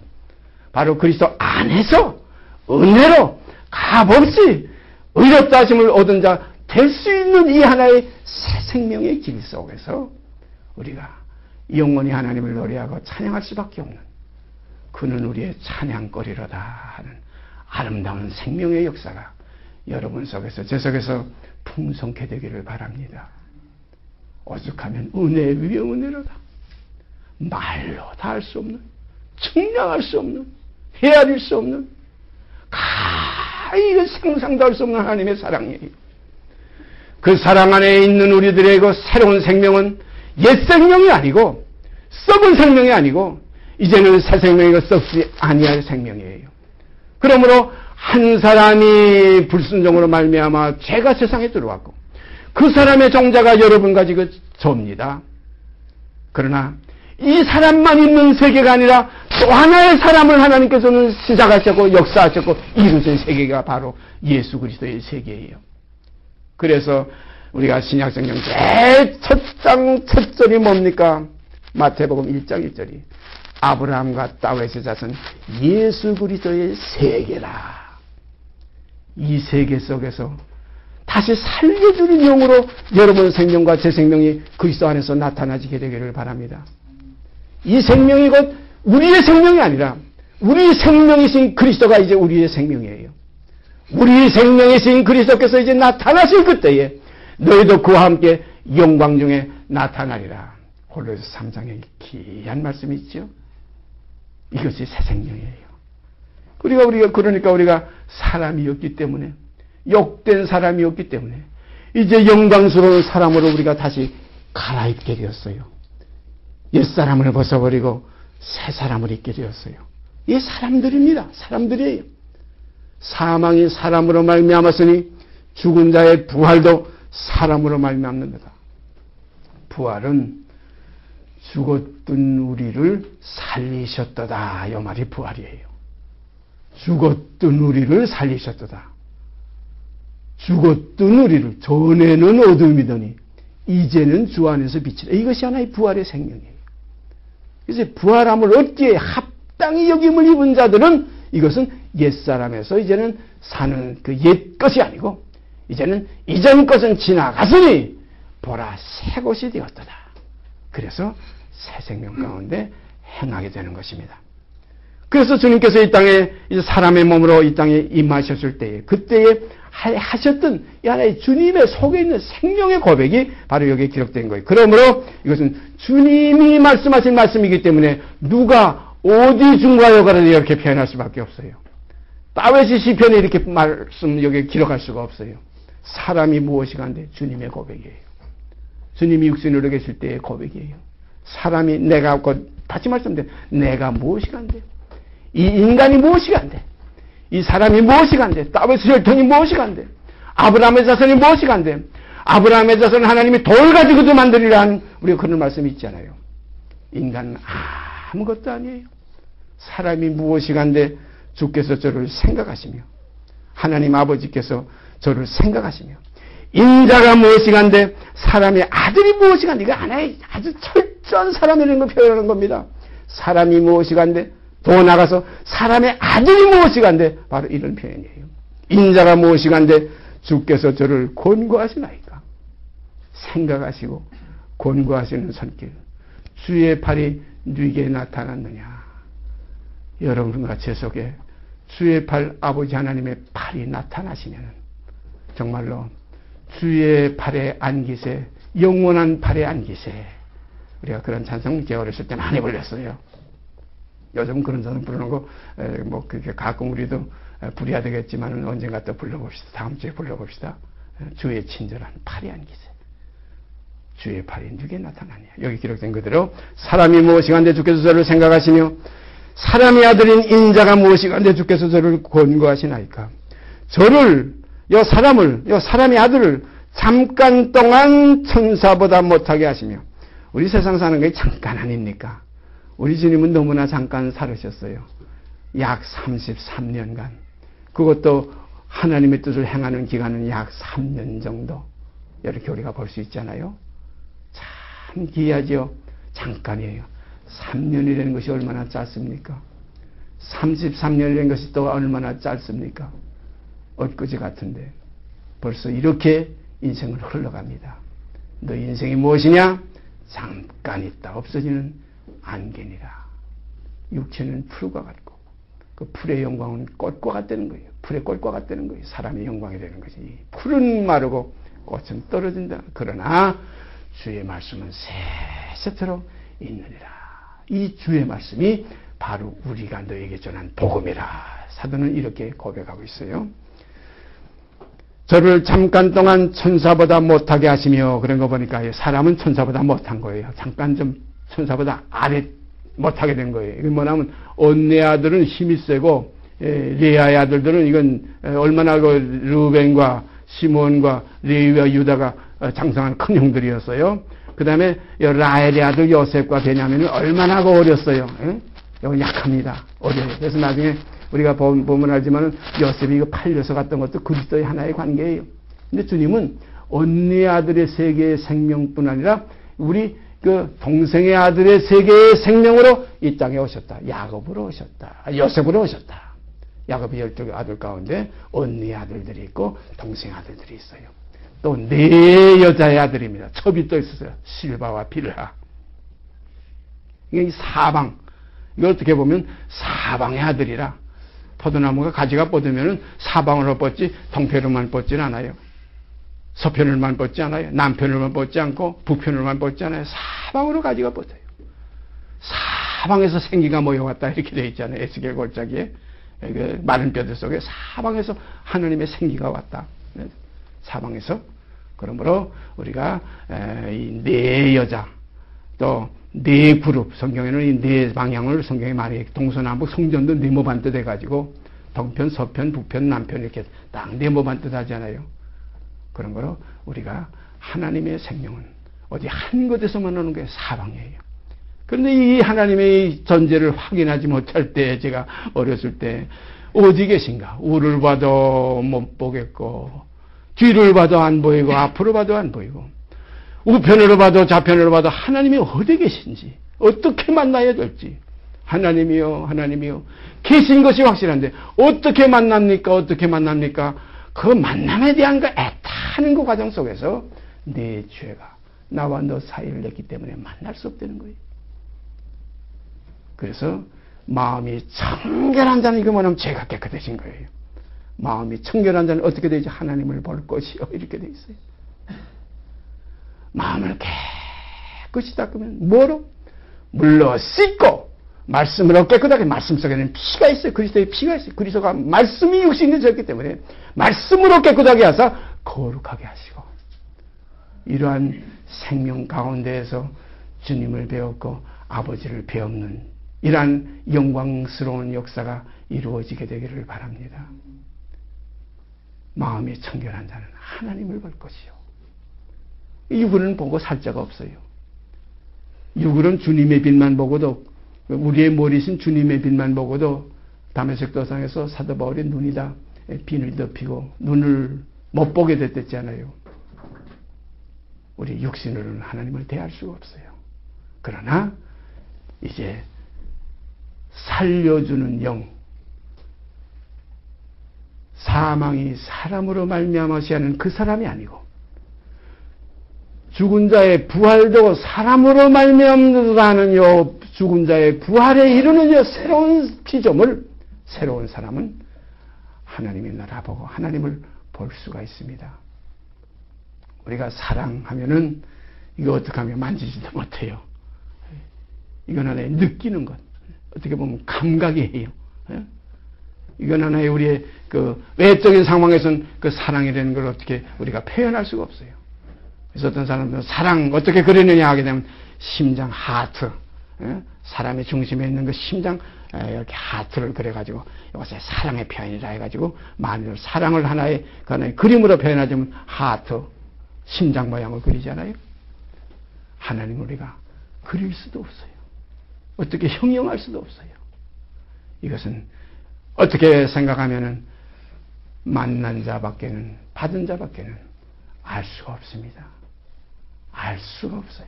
바로 그리스도 안에서 은혜로 값없이 의롭다 하심을 얻은 자 될 수 있는 이 하나의 새 생명의 길 속에서 우리가 영원히 하나님을 노래하고 찬양할 수밖에 없는 그는 우리의 찬양거리로다 하는 아름다운 생명의 역사가 여러분 속에서 제 속에서 풍성케 되기를 바랍니다. 오죽하면 은혜 위에 은혜로다. 말로 다 할 수 없는 측량할 수 없는 헤아릴 수 없는 가히 상상도 할 수 없는 하나님의 사랑이에요. 그 사랑 안에 있는 우리들의 그 새로운 생명은 옛 생명이 아니고 썩은 생명이 아니고 이제는 새 생명이고 썩지 아니할 생명이에요. 그러므로 한 사람이 불순종으로 말미암아 죄가 세상에 들어왔고 그 사람의 종자가 여러분과 지금 접니다. 그러나 이 사람만 있는 세계가 아니라 또 하나의 사람을 하나님께서는 시작하셨고 역사하셨고 이루신 세계가 바로 예수 그리스도의 세계예요. 그래서 우리가 신약성경 제일 첫 장 첫 절이 뭡니까? 마태복음 1장 1절이 아브라함과 다윗의 자손 예수 그리스도의 세계라. 이 세계 속에서 다시 살려주는 영으로 여러분 생명과 제 생명이 그리스도 안에서 나타나지게 되기를 바랍니다. 이 생명이 곧 우리의 생명이 아니라 우리 생명이신 그리스도가 이제 우리의 생명이에요. 우리 생명이신 그리스도께서 이제 나타나실 그때에 너희도 그와 함께 영광 중에 나타나리라. 골로새 3장에 귀한 말씀이 있죠. 이것이 새 생명이에요. 그러니까 우리가 사람이었기 때문에 욕된 사람이었기 때문에 이제 영광스러운 사람으로 우리가 다시 갈아입게 되었어요. 옛사람을 벗어버리고 새 사람을 입게 되었어요. 이 사람들입니다. 사람들이에요. 사망이 사람으로 말미암았으니 죽은 자의 부활도 사람으로 말미암는다. 부활은 죽었던 우리를 살리셨도다. 이 말이 부활이에요. 죽었던 우리를 살리셨도다. 죽었던 우리를 전에는 어둠이더니 이제는 주 안에서 빛이라. 이것이 하나의 부활의 생명이에요. 그래서 부활함을 얻기에 합당히 여김을 입은 자들은 이것은 옛사람에서 이제는 사는 그 옛 것이 아니고 이제는 이전 것은 지나갔으니 보라 새 것이 되었도다. 그래서 새 생명 가운데 행하게 되는 것입니다. 그래서 주님께서 이 땅에 이제 사람의 몸으로 이 땅에 임하셨을 때에 그때에 하셨던 이 하나의 주님의 속에 있는 생명의 고백이 바로 여기에 기록된 거예요. 그러므로 이것은 주님이 말씀하신 말씀이기 때문에 누가 어디 중과 여가를 이렇게 표현할 수밖에 없어요. 다윗이 시편에 이렇게 말씀 여기에 기록할 수가 없어요. 사람이 무엇이간데 주님의 고백이에요. 주님이 육신으로 계실 때의 고백이에요. 사람이 내가 다시 말씀드려 내가 무엇이간데 이 인간이 무엇이간데 이 사람이 무엇이간데 다윗의 혈통이 무엇이간데 아브라함의 자손이 무엇이간데 아브라함의 자손은 하나님이 돌 가지고도 만들리라는 우리가 그런 말씀이 있잖아요. 인간은 아무것도 아니에요. 사람이 무엇이간데 주께서 저를 생각하시며 하나님 아버지께서 저를 생각하시며 인자가 무엇이간데 사람의 아들이 무엇이간데 이거 하나의 아주 철저한 사람이라는 걸 표현하는 겁니다. 사람이 무엇이간데 더 나가서 사람의 아들이 무엇이간데 바로 이런 표현이에요. 인자가 무엇이간데 주께서 저를 권고하시나이까. 생각하시고 권고하시는 손길. 주의 팔이 네게 나타났느냐. 여러분과 제 속에 주의 팔 아버지 하나님의 팔이 나타나시면 정말로 주의 팔에 안기세 영원한 팔에 안기세. 우리가 그런 찬송 제가 어렸을 때 많이 불렀어요. 요즘 그런 찬송 부르는 거 뭐 그게 가끔 우리도 부려야 되겠지만 언젠가 또 불러봅시다. 다음 주에 불러봅시다. 주의 친절한 팔이 안기세. 주의 팔이 누게 나타나냐. 여기 기록된 그대로 사람이 무엇이간데 주께서 저를 생각하시며 사람의 아들인 인자가 무엇이간데 주께서 저를 권고하시나이까. 저를 사람의 아들을 잠깐 동안 천사보다 못하게 하시며 우리 세상 사는 게 잠깐 아닙니까? 우리 주님은 너무나 잠깐 살으셨어요. 약 33년간. 그것도 하나님의 뜻을 행하는 기간은 약 3년 정도. 이렇게 우리가 볼 수 있잖아요. 참 귀하죠. 잠깐이에요. 3년이라는 것이 얼마나 짧습니까? 33년이라는 것이 또 얼마나 짧습니까? 엊그제 같은데 벌써 이렇게 인생을 흘러갑니다. 너 인생이 무엇이냐? 잠깐 있다 없어지는 안개니라. 육체는 풀과 같고 그 풀의 영광은 꽃과 같다는 거예요. 풀의 꽃과 같다는 거예요. 사람의 영광이 되는 것이. 풀은 마르고 꽃은 떨어진다. 그러나 주의 말씀은 세세토록 있느니라. 이 주의 말씀이 바로 우리가 너에게 전한 복음이라. 사도는 이렇게 고백하고 있어요. 저를 잠깐 동안 천사보다 못하게 하시며 그런 거 보니까 사람은 천사보다 못한 거예요. 잠깐 좀 천사보다 아래 못하게 된 거예요. 이건 뭐냐면 언네 아들은 힘이 세고 레아의 아들들은 이건 얼마나 그 르벤과 시몬과 레위와 유다가 장성한 큰 형들이었어요. 그 다음에 라헬의 아들 요셉과 베냐민은 얼마나 어렸어요. 이건 약합니다. 어려요. 그래서 나중에 우리가 보면 알지만 요셉이 이거 팔려서 갔던 것도 그리스도의 하나의 관계예요. 근데 주님은 언니 아들의 세계의 생명뿐 아니라 우리 그 동생의 아들의 세계의 생명으로 이 땅에 오셨다. 야곱으로 오셨다. 요셉으로 오셨다. 야곱의 12 아들 가운데 언니 아들들이 있고 동생 아들들이 있어요. 또 4 여자의 아들입니다. 첩이 또 있었어요. 실바와 빌하. 이게 사방. 이거 어떻게 보면 사방의 아들이라. 포도나무가 가지가 뻗으면 사방으로 뻗지 동편으로만 뻗지는 않아요. 서편으로만 뻗지 않아요. 남편으로만 뻗지 않고 북편으로만 뻗지 않아요. 사방으로 가지가 뻗어요. 사방에서 생기가 모여왔다 이렇게 되어 있잖아요. 에스겔 골짜기에 마른 뼈들 속에 사방에서 하나님의 생기가 왔다. 사방에서. 그러므로 우리가 이 4 여자 또 4 그룹, 성경에는 이 4 방향을 성경에 말해 동서남북 성전도 네모반듯 해가지고 동편, 서편, 북편, 남편 이렇게 딱 네모반듯 하잖아요. 그런 거로 우리가 하나님의 생명은 어디 한 곳에서만 오는 게 사방이에요. 그런데 이 하나님의 존재를 확인하지 못할 때 제가 어렸을 때 어디 계신가? 우를 봐도 못 보겠고 뒤를 봐도 안 보이고 앞으로 봐도 안 보이고 우편으로 봐도 좌편으로 봐도 하나님이 어디 계신지 어떻게 만나야 될지 하나님이요 하나님이요 계신 것이 확실한데 어떻게 만납니까? 어떻게 만납니까? 그 만남에 대한 그 애타는 그 과정 속에서 내 죄가 나와 너 사이를 냈기 때문에 만날 수 없다는 거예요. 그래서 마음이 청결한 자는 이거 뭐냐면 죄가 깨끗해진 거예요. 마음이 청결한 자는 어떻게 되지? 하나님을 볼 것이요. 이렇게 돼 있어요. 마음을 깨끗이 닦으면 뭐로? 물로 씻고 말씀으로 깨끗하게. 말씀 속에는 피가 있어요. 그리스도의 피가 있어요. 그리스도가 말씀이 육신이 되었기 때문에 말씀으로 깨끗하게 하사 거룩하게 하시고, 이러한 생명 가운데에서 주님을 배웠고 아버지를 배우는 이러한 영광스러운 역사가 이루어지게 되기를 바랍니다. 마음이 청결한 자는 하나님을 볼 것이요. 육을 보고 살 자가 없어요. 육은 주님의 빛만 보고도, 우리의 머리신 주님의 빛만 보고도 다메섹 도상에서 사도 바울이 눈이 다 비늘 덮이고 눈을 못 보게 됐댔잖아요. 우리 육신으로는 하나님을 대할 수가 없어요. 그러나 이제 살려주는 영, 사망이 사람으로 말미암아서 하는 그 사람이 아니고 죽은 자의 부활도 사람으로 말미암는다는 요 죽은 자의 부활에 이르는 요 새로운 피조물, 새로운 사람은 하나님의 나라 보고 하나님을 볼 수가 있습니다. 우리가 사랑하면은 이거 어떻게 하면 만지지도 못해요. 이건 하나의 느끼는 것, 어떻게 보면 감각이에요. 이건 하나의 우리의 그 외적인 상황에서는 그 사랑이라는 걸 어떻게 우리가 표현할 수가 없어요. 그래서 어떤 사람들은 사랑 어떻게 그리느냐 하게 되면 심장, 하트, 사람의 중심에 있는 그 심장, 이렇게 하트를 그려가지고 이것을 사랑의 표현이라 해가지고 만일 사랑을 하나의 그림으로 표현하자면 하트, 심장 모양을 그리잖아요. 하나님을 우리가 그릴 수도 없어요. 어떻게 형용할 수도 없어요. 이것은 어떻게 생각하면은 만난 자밖에는, 받은 자밖에는 알 수가 없습니다. 알 수가 없어요.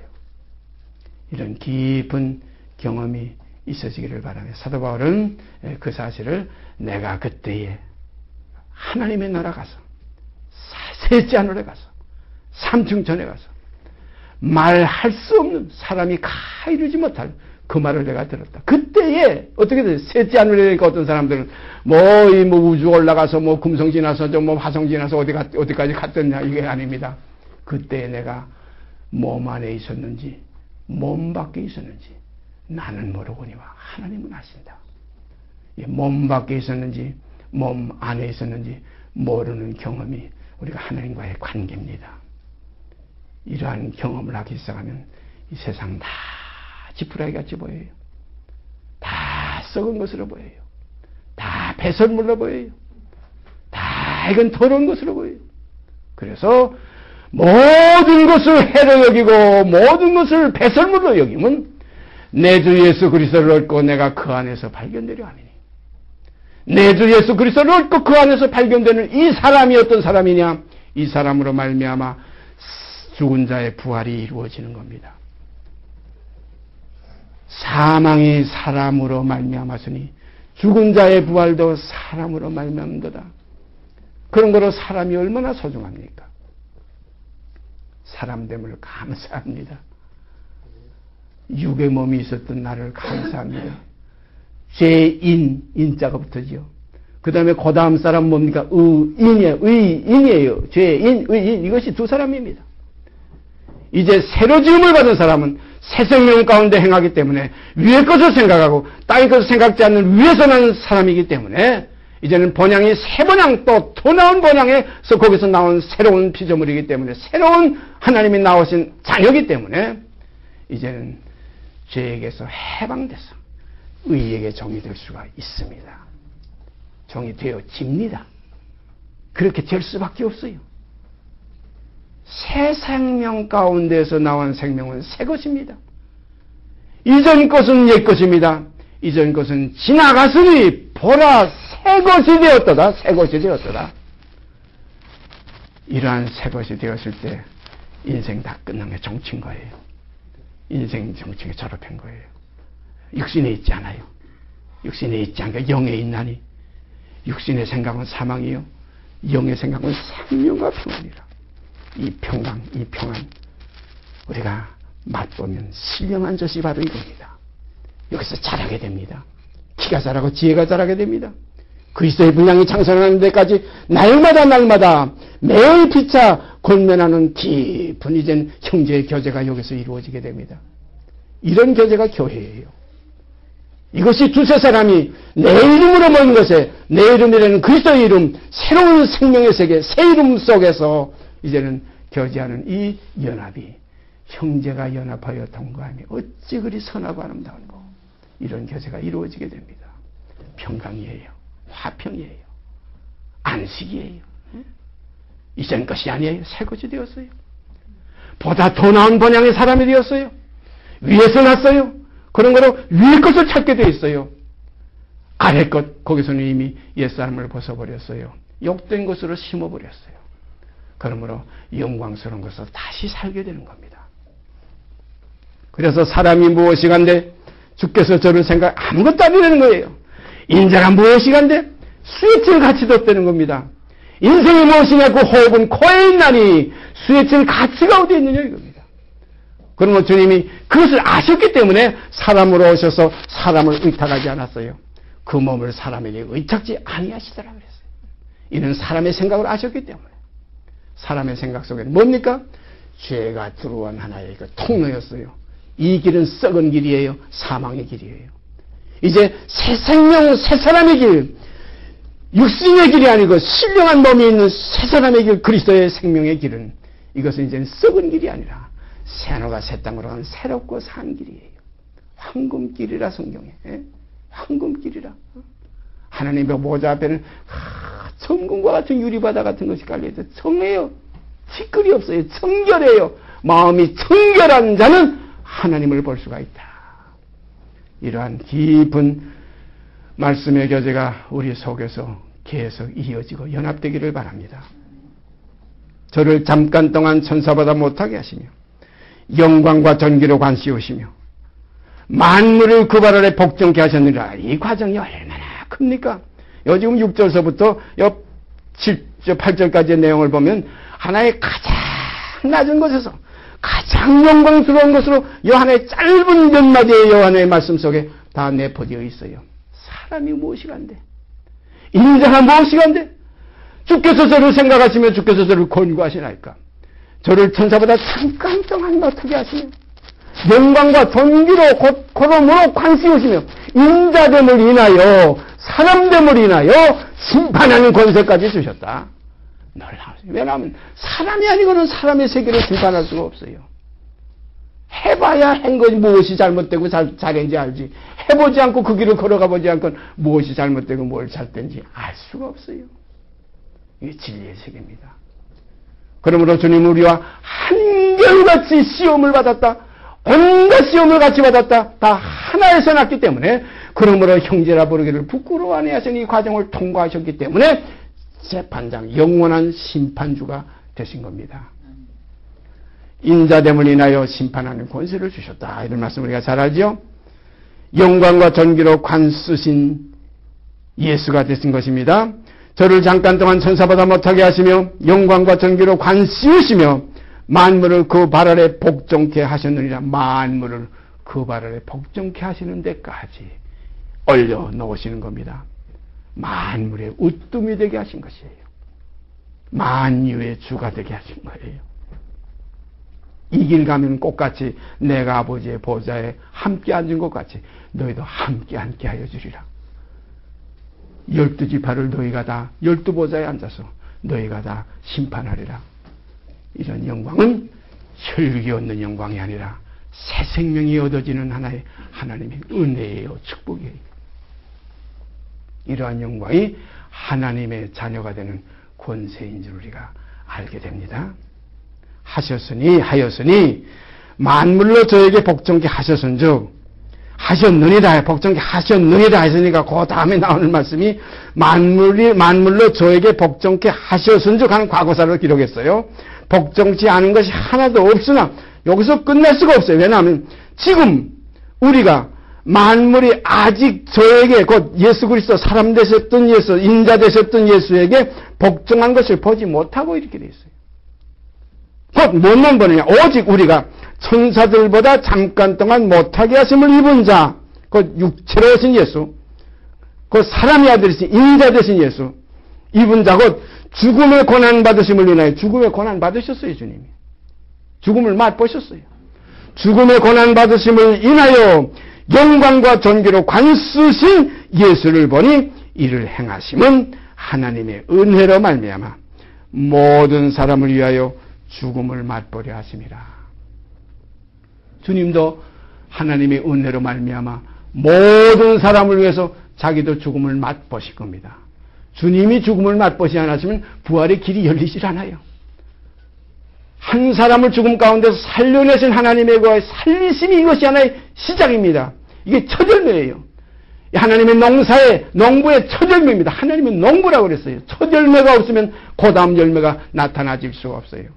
이런 깊은 경험이 있어지기를 바라며 사도 바울은 그 사실을 내가 그때에 하나님의 나라 가서, 셋째 하늘에 가서, 삼층천에 가서 말할 수 없는, 사람이 가 이루지 못할 그 말을 내가 들었다. 그때에 어떻게 돼요? 셋째 하늘에 어떤 사람들은 뭐 우주 올라가서 뭐 금성 지나서 뭐 화성 지나서 어디까지 갔더냐, 이게 아닙니다. 그때에 내가 몸 안에 있었는지 몸 밖에 있었는지 나는 모르거니와 하나님은 아신다. 몸 밖에 있었는지 몸 안에 있었는지 모르는 경험이 우리가 하나님과의 관계입니다. 이러한 경험을 하기 시작하면 이 세상 다 지푸라기 같이 보여요. 다 썩은 것으로 보여요. 다 배설물로 보여요. 다 이건 더러운 것으로 보여요. 그래서 모든 것을 해로 여기고 모든 것을 배설물로 여기면 내 주 예수 그리스도를 얻고 내가 그 안에서 발견되려 하느니, 내 주 예수 그리스도를 얻고 그 안에서 발견되는 이 사람이 어떤 사람이냐? 이 사람으로 말미암아 죽은 자의 부활이 이루어지는 겁니다. 사망이 사람으로 말미암았으니 죽은 자의 부활도 사람으로 말미암는도다. 그런 거로 사람이 얼마나 소중합니까? 사람됨을 감사합니다. 육의 몸이 있었던 나를 감사합니다. 죄인, 인자가 붙어지요. 그 다음에 그 다음 사람 뭡니까? 의인이에요. 죄인, 의인, 이것이 두 사람입니다. 이제 새로 지음을 받은 사람은 새 생명 가운데 행하기 때문에 위의 것을 생각하고 땅의 것을 생각지 않는 위에서 나는 사람이기 때문에 이제는 번향이 새 번향, 또 더 나은 번향에서 거기서 나온 새로운 피조물이기 때문에 새로운 하나님이 나오신 자녀이기 때문에 이제는 죄에게서 해방돼서 의에게 종이 될 수가 있습니다. 종이 되어집니다. 그렇게 될 수밖에 없어요. 새 생명 가운데서 나온 생명은 새 것입니다. 이전 것은 옛 것입니다. 이전 것은 지나갔으니 보라 새 것이 되었도다. 새 것이 되었도다. 이러한 새 것이 되었을 때 인생 다 끝난 게 정치인 거예요. 인생 정치에 졸업한 거예요. 육신에 있지 않아요. 육신에 있지 않게 영에 있나니 육신의 생각은 사망이요 영의 생각은 생명과 평안이라. 이 평강, 이 평안, 우리가 맛보면 신령한 것이 바로 이겁니다. 여기서 자라게 됩니다. 키가 자라고 지혜가 자라게 됩니다. 그리스도의 분량이 창설하는 데까지 날마다 매일 피차 권면하는 깊은 이젠 형제의 교제가 여기서 이루어지게 됩니다. 이런 교제가 교회예요. 이것이 두세 사람이 내 이름으로 모인 것에 내 이름이라는 그리스도의 이름, 새로운 생명의 세계, 새 이름 속에서 이제는 교제하는 이 연합이 형제가 연합하여 동거하며 어찌 그리 선하고 아름다운고 이런 교제가 이루어지게 됩니다. 평강이에요. 화평이에요. 안식이에요. 이전 것이 아니에요. 새 것이 되었어요. 보다 더 나은 번향의 사람이 되었어요. 위에서 났어요. 그런 거로 위의 것을 찾게 되어 있어요. 아래 것, 거기서는 이미 옛사람을 벗어버렸어요. 욕된 것으로 심어버렸어요. 그러므로 영광스러운 것으로 다시 살게 되는 겁니다. 그래서 사람이 무엇이간데 주께서 저를 아무것도 아니라는 거예요. 인자가 무엇이간데 수혜증 가치도 없다는 겁니다. 인생이 무엇이냐 그 호흡은 코에 있나니 수혜증 가치가 어디 있느냐 이겁니다. 그러면 주님이 그것을 아셨기 때문에 사람으로 오셔서 사람을 의탁하지 않았어요. 그 몸을 사람에게 의탁지 아니하시더라 그랬어요. 이는 사람의 생각을 아셨기 때문에. 사람의 생각 속에는 뭡니까? 죄가 들어온 하나의 그 통로였어요. 이 길은 썩은 길이에요. 사망의 길이에요. 이제 새 생명, 새 사람의 길, 육신의 길이 아니고 신령한 몸이 있는 새 사람의 길, 그리스도의 생명의 길은 이것은 이제 썩은 길이 아니라 새하늘과 새 땅으로 가는 새롭고 산 길이에요. 황금길이라 성경에. 황금길이라. 하나님의 보좌 앞에는 천금과 같은 유리바다 같은 것이 깔려있어요. 청해요. 티끌이 없어요. 청결해요. 마음이 청결한 자는 하나님을 볼 수가 있다. 이러한 깊은 말씀의 교제가 우리 속에서 계속 이어지고 연합되기를 바랍니다. 저를 잠깐 동안 천사보다 못하게 하시며 영광과 전기로 관씌우시며 만물을 그 발 아래 복종케 하셨느니라. 이 과정이 얼마나 큽니까? 요즘 6절서부터 8절까지의 내용을 보면 하나의 가장 낮은 곳에서 가장 영광스러운 것으로 요한의 짧은 몇 마디의 요한의 말씀 속에 다 내포되어 있어요. 사람이 무엇이간데? 인자가 무엇이간데? 주께서 저를 생각하시며 주께서 저를 권고하시나이까? 저를 천사보다 잠깐 동안 어떻게 하시며 영광과 존귀로 곧 고름으로 관씌우시며 인자됨을 인하여 사람됨을 인하여 심판하는 권세까지 주셨다. 놀라워요. 왜냐하면 사람이 아니고는 사람의 세계를 심판할 수가 없어요. 해봐야 한 것이 무엇이 잘못되고 잘했는지 알지. 해보지 않고 그 길을 걸어가 보지 않고 무엇이 잘못되고 뭘 잘된지 알 수가 없어요. 이게 진리의 세계입니다. 그러므로 주님 우리와 한결같이 시험을 받았다. 온갖 시험을 같이 받았다. 다 하나에서 났기 때문에 그러므로 형제라 부르기를 부끄러워 아니하시니 이 과정을 통과하셨기 때문에 재판장, 영원한 심판주가 되신 겁니다. 인자됨을 인하여 심판하는 권세를 주셨다. 이런 말씀 우리가 잘 알죠? 영광과 전기로 관쓰신 예수가 되신 것입니다. 저를 잠깐 동안 천사보다 못하게 하시며 영광과 전기로 관씌우시며 만물을 그 발 아래 복종케 하셨느니라. 만물을 그 발 아래 복종케 하시는 데까지 올려놓으시는 겁니다. 만물의 우뜸이 되게 하신 것이에요. 만유의 주가 되게 하신 거예요. 이 길 가면 꽃같이 내가 아버지의 보좌에 함께 앉은 것 같이 너희도 함께 하여 주리라. 12지파를 너희가 다 12보좌에 앉아서 너희가 다 심판하리라. 이런 영광은 혈육이 얻는 영광이 아니라 새 생명이 얻어지는 하나님의 은혜예요. 축복이에요. 이러한 영광이 하나님의 자녀가 되는 권세인 줄 우리가 알게 됩니다. 하였으니 만물로 저에게 복종케 하셨은즉 하셨느니라. 복종케 하셨느니라 했으니까 그 다음에 나오는 말씀이 만물로 저에게 복종케 하셨은즉 하는 과거사를 기록했어요. 복종치 않은 것이 하나도 없으나 여기서 끝낼 수가 없어요. 왜냐하면 지금 우리가 만물이 아직 저에게 곧 예수 그리스도 사람 되셨던 예수, 인자 되셨던 예수에게 복종한 것을 보지 못하고 이렇게 돼 있어요. 곧 뭐만 보느냐? 오직 우리가 천사들보다 잠깐 동안 못하게 하심을 입은 자, 그 육체로 오신 예수, 그 사람의 아들이신 인자 되신 예수, 입은 자 곧 죽음의 고난 받으심을 인하여 죽음의 고난 받으셨어요. 주님이 죽음을 맛보셨어요. 죽음의 고난 받으심을 인하여 영광과 존귀로 관쓰신 예수를 보니 이를 행하심은 하나님의 은혜로 말미암아 모든 사람을 위하여 죽음을 맛보려 하심이라. 주님도 하나님의 은혜로 말미암아 모든 사람을 위해서 자기도 죽음을 맛보실 겁니다. 주님이 죽음을 맛보지 않았으면 부활의 길이 열리질 않아요. 한 사람을 죽음 가운데서 살려내신 하나님의 그 살리심이 이것이 하나의 시작입니다. 이게 첫 열매예요. 하나님의 농부의 첫 열매입니다. 하나님의 농부라고 그랬어요. 첫 열매가 없으면 그 다음 열매가 나타나질 수가 없어요.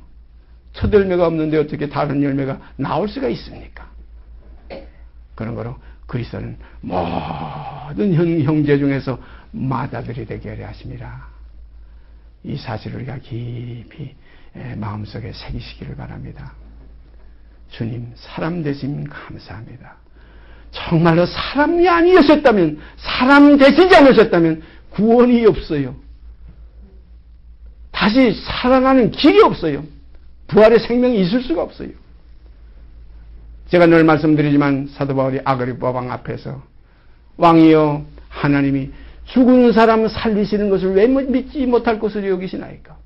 첫 열매가 없는데 어떻게 다른 열매가 나올 수가 있습니까? 그런 거로 그리스도는 모든 형제 중에서 맏아들이 되게 하려 하심이라. 이 사실을 우리가 깊이 마음속에 새기시기를 바랍니다. 주님 사람 되심 감사합니다. 정말로 사람이 아니었다면, 사람 되시지 않으셨다면 구원이 없어요. 다시 살아나는 길이 없어요. 부활의 생명이 있을 수가 없어요. 제가 늘 말씀드리지만 사도 바울이 아그리파 왕 앞에서 왕이여 하나님이 죽은 사람 살리시는 것을 왜 믿지 못할 것으로 여기시나이까?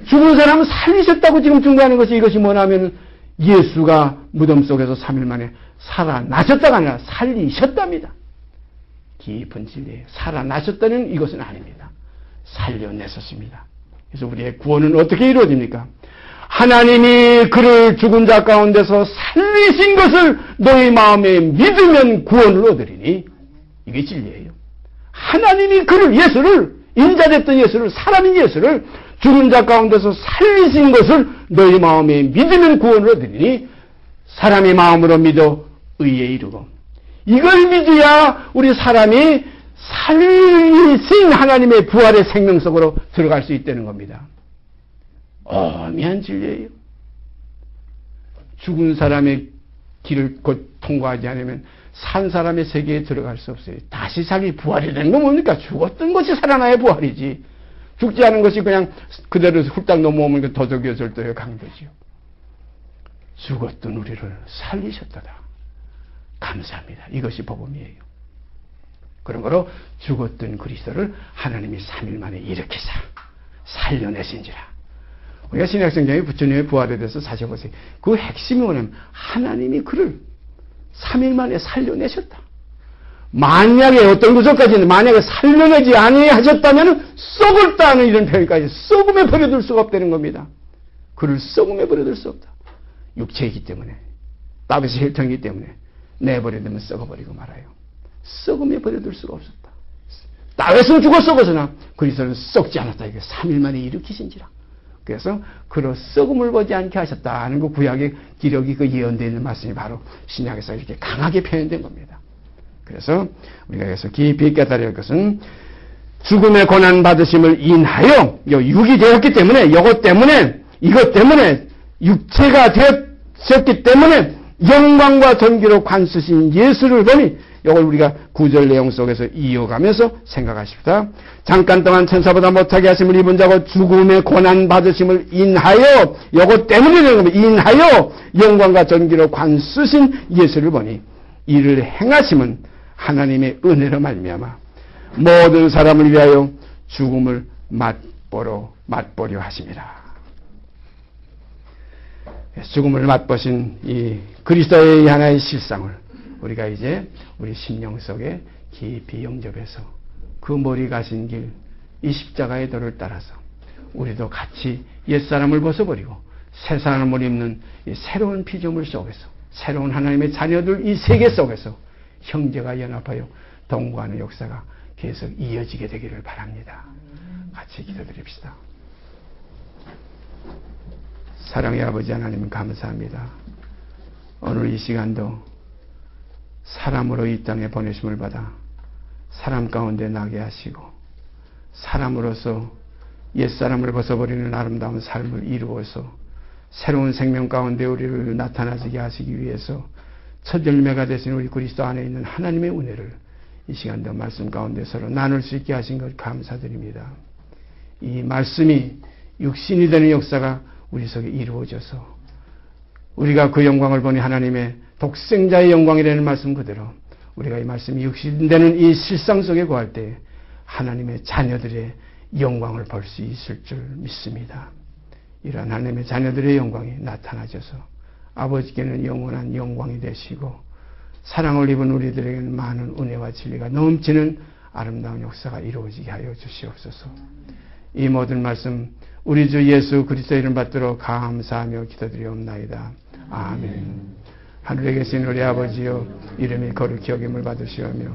죽은 사람 살리셨다고 지금 증거하는 것이 이것이 뭐냐면 예수가 무덤 속에서 3일 만에 살아나셨다가 아니라 살리셨답니다. 깊은 진리에 살아나셨다는 이것은 아닙니다. 살려내셨습니다. 그래서 우리의 구원은 어떻게 이루어집니까? 하나님이 그를 죽은 자 가운데서 살리신 것을 너희 마음에 믿으면 구원을 얻으리니 이게 진리예요. 하나님이 그를 예수를 인자됐던 예수를 사람인 예수를 죽은 자 가운데서 살리신 것을 너희 마음에 믿으면 구원을 얻으리니 사람의 마음으로 믿어 의에 이르고 이걸 믿어야 우리 사람이 살리신 하나님의 부활의 생명 속으로 들어갈 수 있다는 겁니다. 어미한 진리예요. 죽은 사람의 길을 곧 통과하지 않으면 산 사람의 세계에 들어갈 수 없어요. 다시 살기 부활이 되는 건 뭡니까? 죽었던 것이 살아나야 부활이지. 죽지 않은 것이 그냥 그대로 훌딱 넘어오면 도적이어 절도의 강도지요. 죽었던 우리를 살리셨다다. 감사합니다. 이것이 복음이에요. 그런 거로 죽었던 그리스도를 하나님이 3일 만에 일으키사 살려내신지라. 우리가 신약성경에 부처님의 부활에 대해서 살펴보세요. 그 핵심이 뭐냐면 하나님이 그를 3일 만에 살려내셨다. 만약에 어떤 구절까지는 만약에 살려내지 아니하셨다면 썩을다는 이런 표현까지 썩음에 버려둘 수가 없다는 겁니다. 그를 썩음에 버려둘 수 없다. 육체이기 때문에 다윗의 혈통이기 때문에 내버려두면 썩어버리고 말아요. 썩음에 버려둘 수가 없었다. 다윗은 죽었으나 그리스도는 썩지 않았다. 이게 3일 만에 일으키신지라. 그래서 그로 썩음을 보지 않게 하셨다는 그 구약의 기록이 그 예언되어 있는 말씀이 바로 신약에서 이렇게 강하게 표현된 겁니다. 그래서 우리가 여기서 깊이 깨달아야 할 것은 죽음의 고난 받으심을 인하여 육이 되었기 때문에 이것 때문에 육체가 되었기 때문에 영광과 존귀로 관쓰신 예수를 보니 이걸 우리가 구절 내용 속에서 이어가면서 생각하십시다. 잠깐 동안 천사보다 못하게 하심을 입은 자고 죽음의 고난 받으심을 인하여 이것 때문에 되는 겁니다. 인하여 영광과 존귀로 관쓰신 예수를 보니 이를 행하심은 하나님의 은혜로 말미암아 모든 사람을 위하여 죽음을 맛보려 하심이라. 죽음을 맛보신 이 그리스도의 하나의 실상을 우리가 이제 우리 심령 속에 깊이 영접해서 그 머리 가신 길, 이 십자가의 도를 따라서 우리도 같이 옛사람을 벗어버리고 새 사람을 입는 이 새로운 피조물 속에서 새로운 하나님의 자녀들 이 세계 속에서 형제가 연합하여 동거하는 역사가 계속 이어지게 되기를 바랍니다. 같이 기도드립시다. 사랑의 아버지 하나님 감사합니다. 오늘 이 시간도 사람으로 이 땅에 보내심을 받아 사람 가운데 나게 하시고 사람으로서 옛사람을 벗어버리는 아름다운 삶을 이루어서 새로운 생명 가운데 우리를 나타나게 하시기 위해서 첫 열매가 되신 우리 그리스도 안에 있는 하나님의 은혜를 이 시간도 말씀 가운데 서로 나눌 수 있게 하신 것 감사드립니다. 이 말씀이 육신이 되는 역사가 우리 속에 이루어져서 우리가 그 영광을 보니 하나님의 독생자의 영광이라는 말씀 그대로 우리가 이 말씀이 육신되는 이 실상 속에 거할 때 하나님의 자녀들의 영광을 볼 수 있을 줄 믿습니다. 이러한 하나님의 자녀들의 영광이 나타나셔서 아버지께는 영원한 영광이 되시고 사랑을 입은 우리들에게는 많은 은혜와 진리가 넘치는 아름다운 역사가 이루어지게 하여 주시옵소서. 이 모든 말씀 우리 주 예수 그리스도 이름 받들어 감사하며 기도드리옵나이다. 아멘. 하늘에 계신 우리 아버지여, 이름이 거룩히 여김을 받으시오며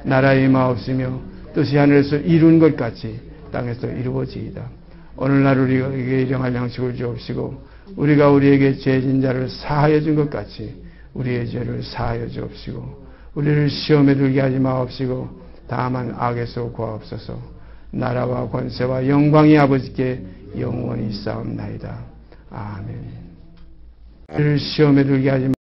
나라의 임하옵시며 뜻이 하늘에서 이룬 것 같이 땅에서 이루어지이다. 오늘날 우리에게 일용할 양식을 주옵시고 우리가 우리에게 죄진 자를 사하여 준 것 같이 우리의 죄를 사하여 주옵시고 우리를 시험에 들게 하지 마옵시고 다만 악에서 구하옵소서. 나라와 권세와 영광이 아버지께 영원히 있사옵나이다. 아멘. 우리를 시험에 들게 하지